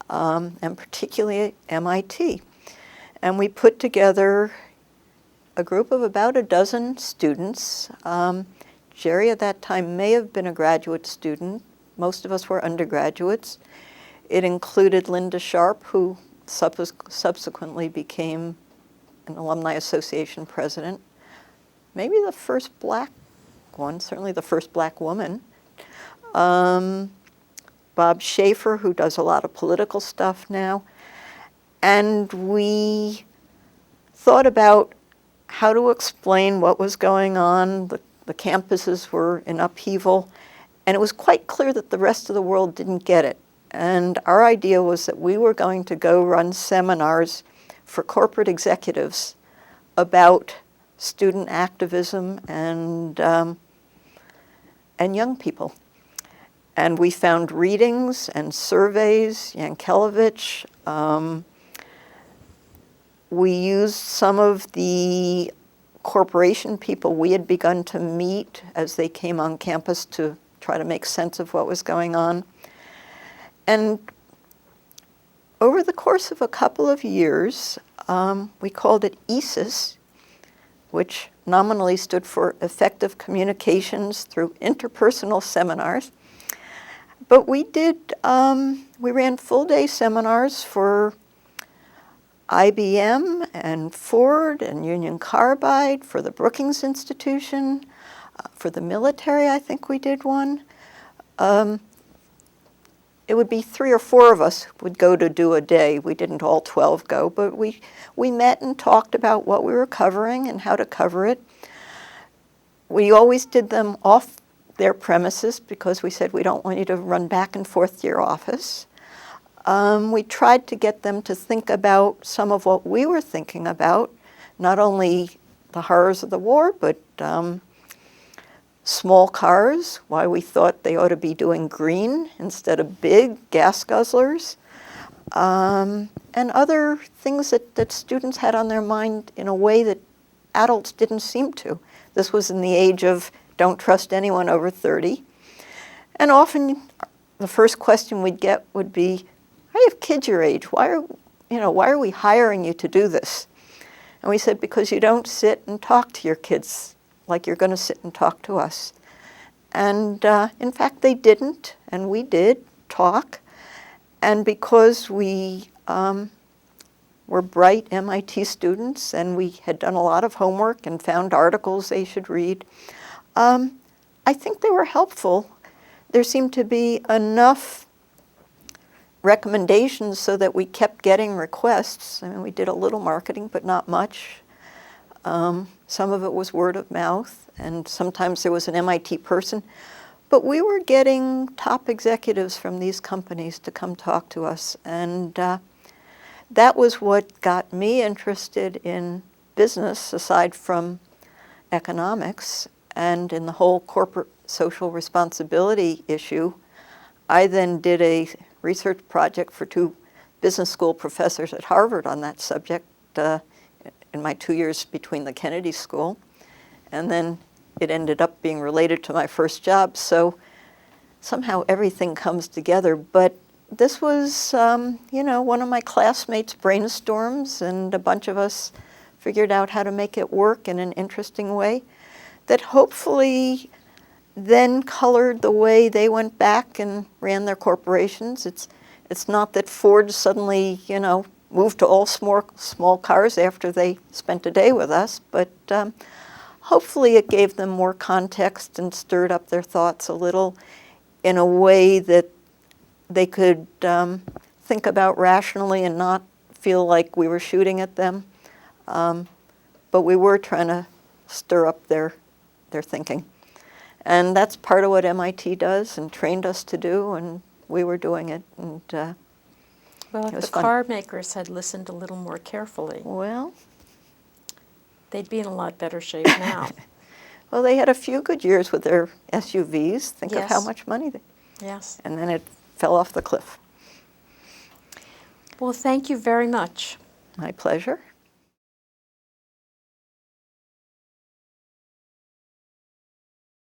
and particularly at MIT. And we put together a group of about a dozen students. Jerry at that time may have been a graduate student. Most of us were undergraduates. It included Linda Sharp, who subsequently became an Alumni Association president. Maybe the first black one, certainly the first black woman. Bob Schaefer, who does a lot of political stuff now. And we thought about how to explain what was going on. The campuses were in upheaval, and it was quite clear that the rest of the world didn't get it. And our idea was that we were going to go run seminars for corporate executives about student activism and young people. And we found readings and surveys, Yankelevich. We used some of the corporation people we had begun to meet as they came on campus to try to make sense of what was going on. And over the course of a couple of years, we called it ESIS, which nominally stood for Effective Communications Through Interpersonal Seminars. But we ran full-day seminars for IBM and Ford and Union Carbide, for the Brookings Institution, for the military, I think we did one. it would be 3 or 4 of us would go to do a day. We didn't all 12 go, but we met and talked about what we were covering and how to cover it. We always did them off their premises because we said we don't want you to run back and forth to your office. We tried to get them to think about some of what we were thinking about, not only the horrors of the war, but small cars, why we thought they ought to be doing green instead of big gas guzzlers, and other things that students had on their mind in a way that adults didn't seem to. This was in the age of don't trust anyone over 30. And often the first question we'd get would be, I have kids your age. Why are we hiring you to do this? And we said, because you don't sit and talk to your kids like you're going to sit and talk to us. And in fact, they didn't, and we did talk. And because we were bright MIT students and we had done a lot of homework and found articles they should read, I think they were helpful. There seemed to be enough recommendations so that we kept getting requests. I mean, we did a little marketing, but not much. Some of it was word of mouth, and sometimes there was an MIT person. But we were getting top executives from these companies to come talk to us, and that was what got me interested in business, aside from economics, and in the whole corporate social responsibility issue. I then did a research project for 2 business school professors at Harvard on that subject in my 2 years between the Kennedy School. And then it ended up being related to my first job. So somehow everything comes together. But this was, one of my classmates' brainstorms, and a bunch of us figured out how to make it work in an interesting way that hopefully then colored the way they went back and ran their corporations. It's not that Ford suddenly, moved to all small cars after they spent a day with us, but hopefully it gave them more context and stirred up their thoughts a little in a way that they could think about rationally and not feel like we were shooting at them. But we were trying to stir up their thinking. And that's part of what MIT does and trained us to do, and we were doing it. And well, it if was the fun. car makers had listened a little more carefully, Well, they'd be in a lot better shape now. well, they had a few good years with their SUVs. Think of how Yes. much money they... Yes. And then it fell off the cliff. Well, thank you very much. My pleasure.